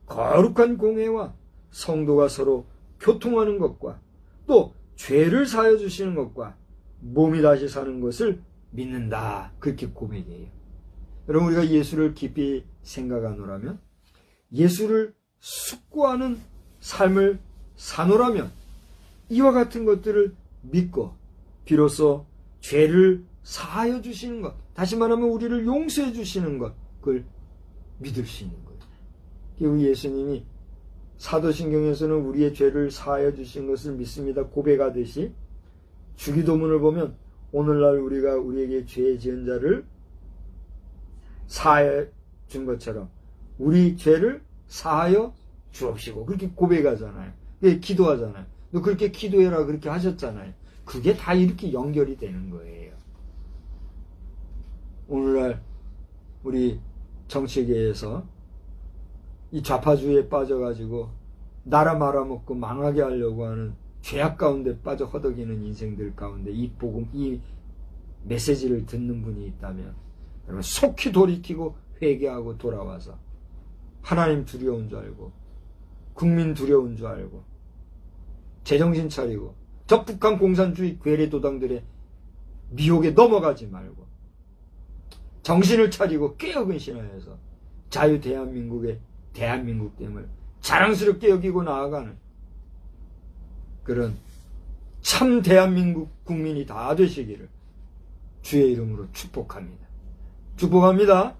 거룩한 공회와 성도가 서로 교통하는 것과 또 죄를 사하여 주시는 것과 몸이 다시 사는 것을 믿는다. 그렇게 고백이에요. 여러분 우리가 예수를 깊이 생각하노라면 예수를 숙고하는 삶을 사노라면 이와 같은 것들을 믿고 비로소 죄를 사하여 주시는 것, 다시 말하면 우리를 용서해 주시는 것, 그걸 믿을 수 있는 거예요. 결국 예수님이 사도신경에서는 우리의 죄를 사하여 주신 것을 믿습니다 고백하듯이 주기도문을 보면 오늘날 우리가 우리에게 죄 지은 자를 사하여 준 것처럼 우리 죄를 사하여 주옵시고 그렇게 고백하잖아요. 그게 기도하잖아요. 너 그렇게 기도해라 그렇게 하셨잖아요. 그게 다 이렇게 연결이 되는 거예요. 오늘날 우리 정치계에서 이 좌파주의에 빠져가지고 나라 말아먹고 망하게 하려고 하는 죄악 가운데 빠져 허덕이는 인생들 가운데 이 복음, 이 메시지를 듣는 분이 있다면 여러분 속히 돌이키고 회개하고 돌아와서 하나님 두려운 줄 알고 국민 두려운 줄 알고 제정신 차리고 저 북한 공산주의 괴뢰도당들의 미혹에 넘어가지 말고 정신을 차리고 깨어근신하여서 자유 대한민국의 대한민국됨을 자랑스럽게 여기고 나아가는 그런 참 대한민국 국민이 다 되시기를 주의 이름으로 축복합니다. 축복합니다.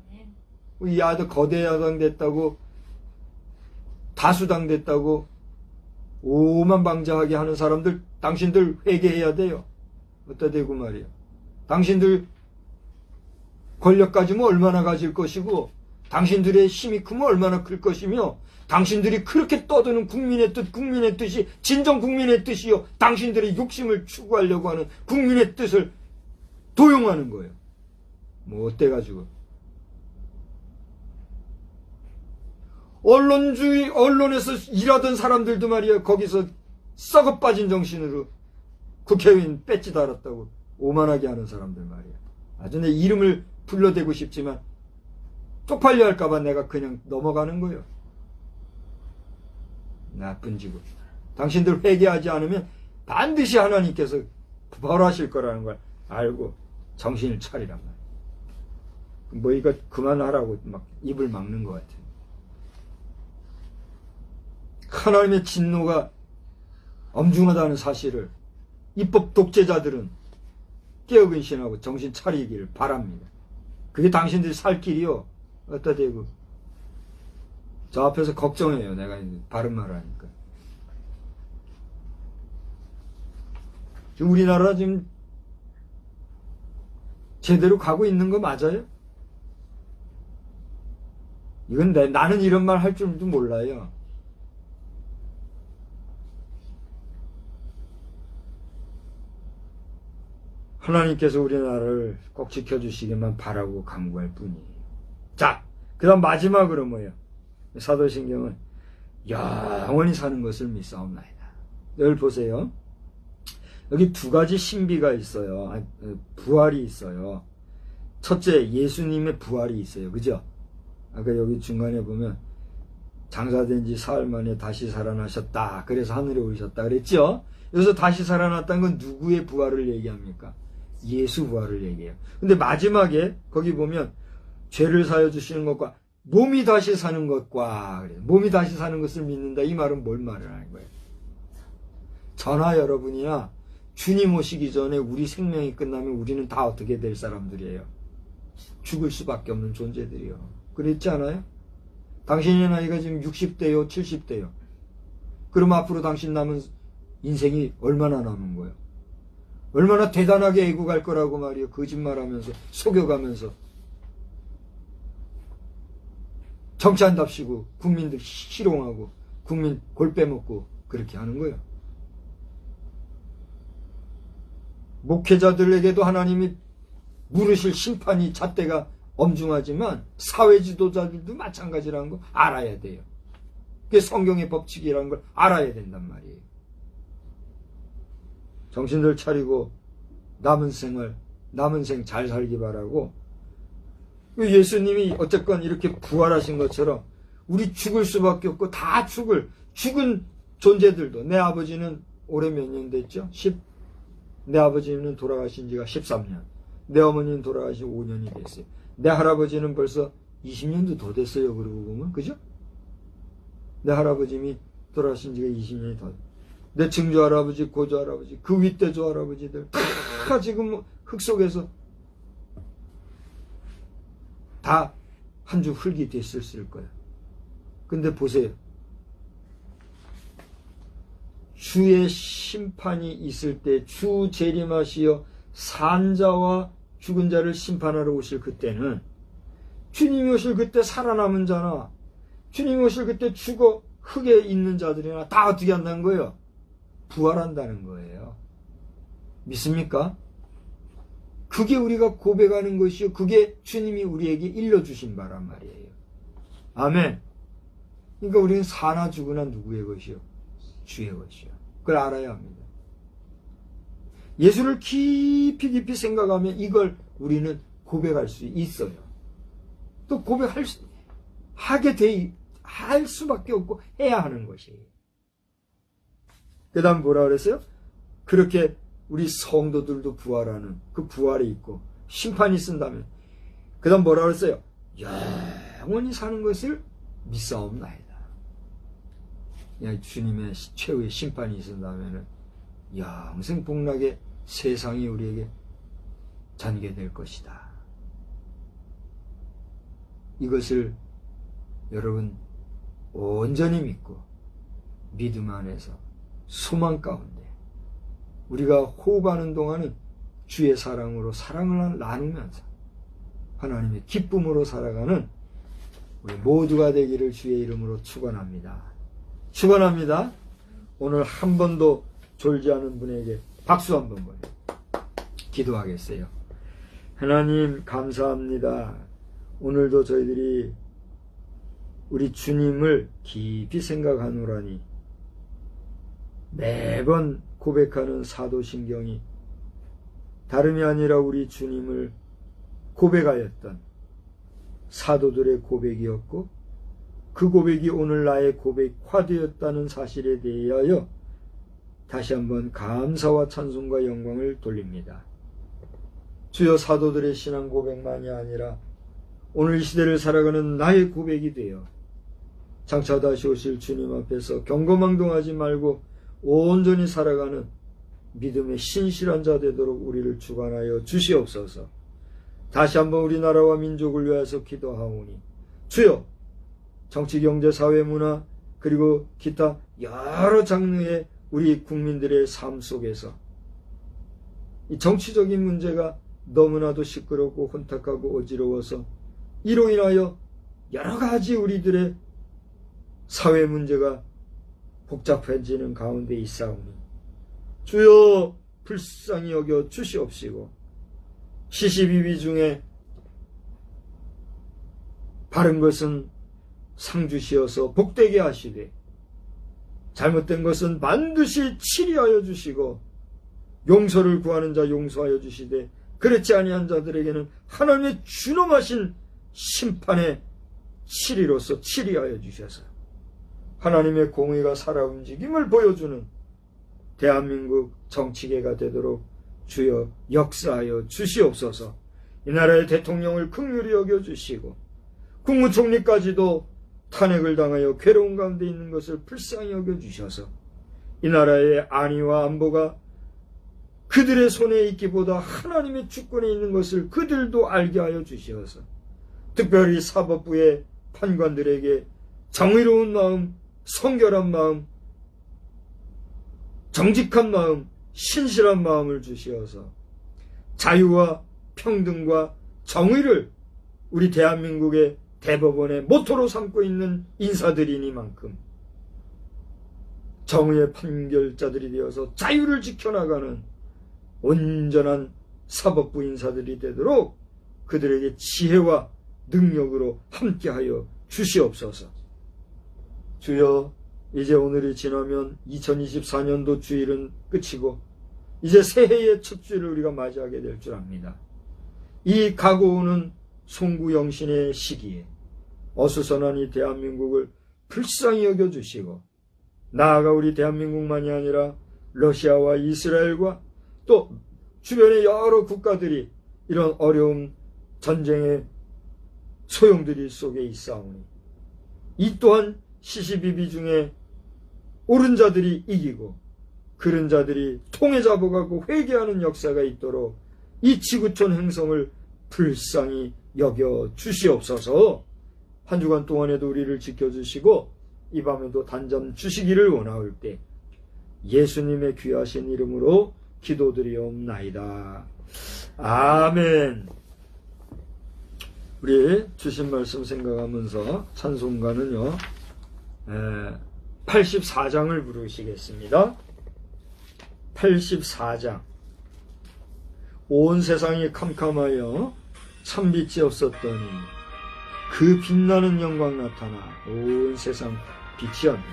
이 아들 거대 야당 됐다고 다수당 됐다고 오만방자하게 하는 사람들 당신들 회개해야 돼요. 어따 대고 말이야. 당신들 권력 가지면 얼마나 가질 것이고 당신들의 힘이 크면 얼마나 클 것이며 당신들이 그렇게 떠드는 국민의 뜻이 진정 국민의 뜻이요 당신들의 욕심을 추구하려고 하는 국민의 뜻을 도용하는 거예요. 뭐 어때가지고 언론에서 일하던 사람들도 말이야 거기서 썩어 빠진 정신으로 국회의원 배지 달았다고 오만하게 하는 사람들 말이야. 아주 내 이름을 불러대고 싶지만 쪽팔려 할까봐 내가 그냥 넘어가는 거예요. 나쁜 지구. 당신들 회개하지 않으면 반드시 하나님께서 벌하실 거라는 걸 알고 정신을 차리란 말이야. 뭐 이거 그만하라고 막 입을 막는 것 같아요. 하나님의 진노가 엄중하다는 사실을 입법 독재자들은 깨어근신하고 정신 차리기를 바랍니다. 그게 당신들이 살 길이요. 어따 대고 저 앞에서 걱정해요. 내가 바른 말을 하니까. 지금 우리나라 지금 제대로 가고 있는 거 맞아요? 이건 나는 이런 말 할 줄도 몰라요. 하나님께서 우리나라를 꼭 지켜주시기만 바라고 간구할 뿐이에요. 자, 그 다음 마지막으로 뭐예요? 사도신경은 영원히 사는 것을 믿사옵나이다. 여기 보세요. 여기 두 가지 신비가 있어요. 부활이 있어요. 첫째, 예수님의 부활이 있어요. 그죠? 아까 여기 중간에 보면 장사된 지 사흘 만에 다시 살아나셨다. 그래서 하늘에 오르셨다. 그랬죠? 여기서 다시 살아났다는 건 누구의 부활을 얘기합니까? 예수 부활을 얘기해요. 근데 마지막에 거기 보면 죄를 사여 주시는 것과 몸이 다시 사는 것과 그래요. 몸이 다시 사는 것을 믿는다. 이 말은 뭘 말을 하는 거예요? 저나 여러분이나 주님 오시기 전에 우리 생명이 끝나면 우리는 다 어떻게 될 사람들이에요? 죽을 수밖에 없는 존재들이요. 그랬지 않아요? 당신의 나이가 지금 60대요, 70대요. 그럼 앞으로 당신 남은 인생이 얼마나 남은 거예요? 얼마나 대단하게 애국할 거라고 말이에요. 거짓말하면서 속여가면서 정치한답시고 국민들 희롱하고 국민 골 빼먹고 그렇게 하는 거예요. 목회자들에게도 하나님이 물으실 심판이 잣대가 엄중하지만 사회 지도자들도 마찬가지라는 거 알아야 돼요. 그게 성경의 법칙이라는 걸 알아야 된단 말이에요. 정신들 차리고 남은 생 잘 살기 바라고. 예수님이 어쨌건 이렇게 부활하신 것처럼 우리 죽을 수밖에 없고 다 죽은 존재들도 내 아버지는 올해 몇 년 됐죠? 내 아버지는 돌아가신 지가 13년. 내 어머니는 돌아가신 5년이 됐어요. 내 할아버지는 벌써 20년도 더 됐어요. 그러고 보면. 그죠? 내 할아버님이 돌아가신 지가 20년이 더. 내 증조 할아버지, 고조 할아버지, 그 윗대조 할아버지들 다 지금 흙 속에서 다 한 주 흙이 됐을 거야. 근데 보세요. 주의 심판이 있을 때 주 재림하시어 산자와 죽은 자를 심판하러 오실 그때는 주님이 오실 그때 살아남은 자나 주님이 오실 그때 죽어 흙에 있는 자들이나 다 어떻게 한다는 거예요? 부활한다는 거예요. 믿습니까? 그게 우리가 고백하는 것이요. 그게 주님이 우리에게 일러주신 바란 말이에요. 아멘. 그러니까 우리는 사나 죽으나 누구의 것이요? 주의 것이요. 그걸 알아야 합니다. 예수를 깊이 생각하면 이걸 우리는 고백할 수 있어요. 또 할 수밖에 없고 해야 하는 것이에요. 그 다음 뭐라 그랬어요? 그렇게 우리 성도들도 부활하는 그 부활이 있고 심판이 있다면 그 다음 뭐라 그랬어요? 영원히 사는 것을 믿사옵나이다. 주님의 최후의 심판이 있다면 영생 복락의 세상이 우리에게 전개될 것이다. 이것을 여러분 온전히 믿고 믿음 안에서 소망 가운데 우리가 호흡하는 동안은 주의 사랑으로 사랑을 나누면서 하나님의 기쁨으로 살아가는 우리 모두가 되기를 주의 이름으로 축원합니다. 축원합니다. 오늘 한 번도 졸지 않은 분에게 박수 한번 보내 기도하겠어요. 하나님 감사합니다. 오늘도 저희들이 우리 주님을 깊이 생각하노라니 매번 고백하는 사도신경이 다름이 아니라 우리 주님을 고백하였던 사도들의 고백이었고 그 고백이 오늘 나의 고백화되었다는 사실에 대하여 다시 한번 감사와 찬송과 영광을 돌립니다. 주여 사도들의 신앙 고백만이 아니라 오늘 이 시대를 살아가는 나의 고백이 되어 장차 다시 오실 주님 앞에서 경거망동하지 말고 온전히 살아가는 믿음의 신실한 자 되도록 우리를 주관하여 주시옵소서. 다시 한번 우리나라와 민족을 위하여서 기도하오니 주여 정치, 경제, 사회, 문화 그리고 기타 여러 장르의 우리 국민들의 삶 속에서 이 정치적인 문제가 너무나도 시끄럽고 혼탁하고 어지러워서 이로 인하여 여러 가지 우리들의 사회 문제가 복잡해지는 가운데 있사오니 주여 불쌍히 여겨 주시옵시고 시시비비 중에 바른 것은 상 주시어서 복되게 하시되 잘못된 것은 반드시 치리하여 주시고 용서를 구하는 자 용서하여 주시되 그렇지 아니한 자들에게는 하나님의 준엄하신 심판의 치리로서 치리하여 주셔서 하나님의 공의가 살아 움직임을 보여주는 대한민국 정치계가 되도록 주여 역사하여 주시옵소서. 이 나라의 대통령을 긍휼히 여겨주시고 국무총리까지도 탄핵을 당하여 괴로운 가운데 있는 것을 불쌍히 여겨주셔서 이 나라의 안위와 안보가 그들의 손에 있기보다 하나님의 주권에 있는 것을 그들도 알게 하여 주시어서 특별히 사법부의 판관들에게 정의로운 마음, 성결한 마음, 정직한 마음, 신실한 마음을 주시어서 자유와 평등과 정의를 우리 대한민국의 대법원의 모토로 삼고 있는 인사들이니만큼 정의의 판결자들이 되어서 자유를 지켜나가는 온전한 사법부 인사들이 되도록 그들에게 지혜와 능력으로 함께하여 주시옵소서. 주여 이제 오늘이 지나면 2024년도 주일은 끝이고 이제 새해의 첫 주일을 우리가 맞이하게 될 줄 압니다. 이 가고오는 송구영신의 시기에 어수선한 이 대한민국을 불쌍히 여겨주시고 나아가 우리 대한민국만이 아니라 러시아와 이스라엘과 또 주변의 여러 국가들이 이런 어려운 전쟁의 소용돌이 속에 있사오니 이 또한 시시비비 중에 옳은 자들이 이기고 그른 자들이 통에 잡아가고 회개하는 역사가 있도록 이 지구촌 행성을 불쌍히 여겨 주시옵소서. 한 주간 동안에도 우리를 지켜주시고 이 밤에도 단잠 주시기를 원하올 때 예수님의 귀하신 이름으로 기도드리옵나이다. 아멘. 우리 주신 말씀 생각하면서 찬송가는요 84장을 부르시겠습니다. 84장. 온 세상이 캄캄하여 참빛이 없었더니 그 빛나는 영광 나타나 온 세상 빛이 없네.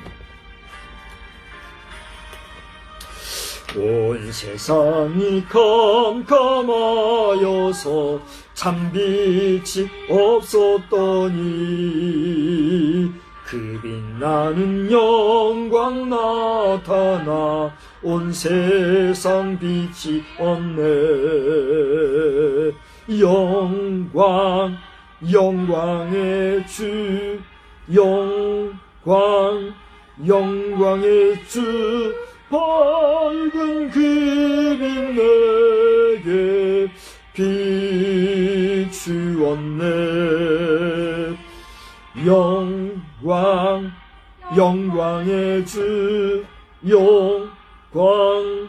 온 세상이 캄캄하여서 참빛이 없었더니 그 빛나는 영광 나타나 온 세상 빛이 없네. 영광 영광의 주 영광 영광의 주 밝은 그 빛 내게 비추었네. 영광 영광의 주 영광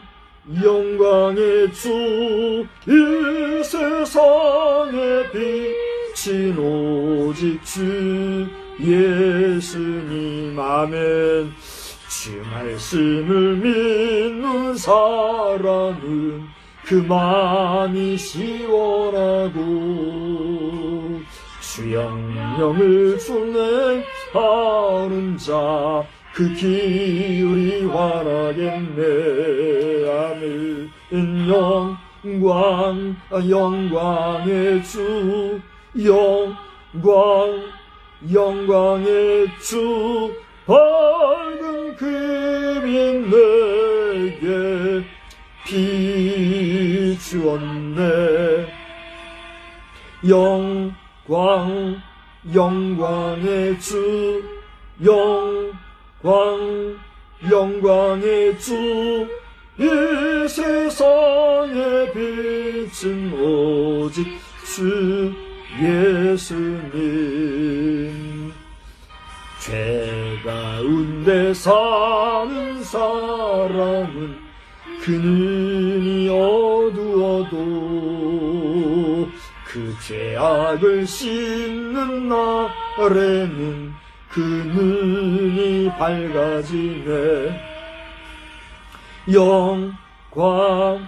영광의 주 이 세상에 비친 오직 주 예수님. 아멘. 주 말씀을 믿는 사람은 그 마음이 시원하고 주 영령을 순행하는 자 그 기울이 환하겠네. 아멘. 영광 영광의 주 영광 영광의 주 밝은 그 빛 내게 비추었네. 영광 영광의 주 영광 영광의 주 이 세상에 빛은 오직 주 예수님. 죄 가운데 사는 사람은 그 눈이 어두워도 그 죄악을 씻는 날에는 그 눈이 밝아지네. 영광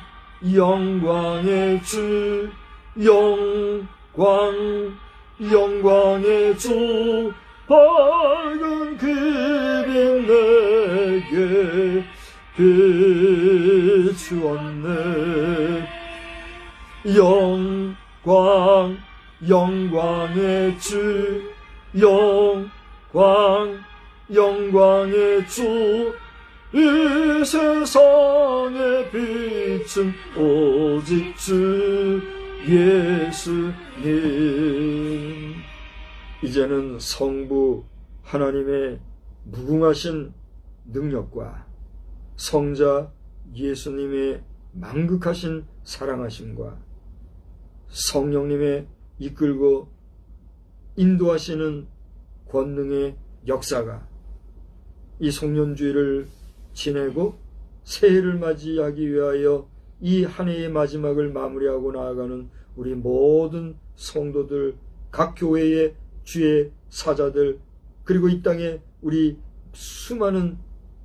영광의 주 영광 영광의 주 밝은 그 빛 내게 비추었네. 영광 영광의 주 영광 영광의 주 이 세상의 빛은 오직 주 예수님. 이제는 성부 하나님의 무궁하신 능력과 성자 예수님의 만극하신 사랑하심과 성령님의 이끌고 인도하시는 권능의 역사가 이 송년주일을 지내고 새해를 맞이하기 위하여 이 한 해의 마지막을 마무리하고 나아가는 우리 모든 성도들, 각 교회의 주의 사자들, 그리고 이 땅에 우리 수많은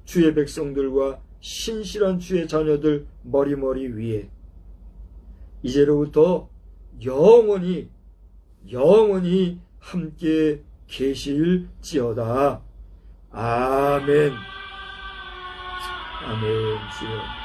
주의 백성들과 신실한 주의 자녀들 머리머리 위에 이제로부터 영원히 함께 계실지어다. 아멘. 아멘. 주여.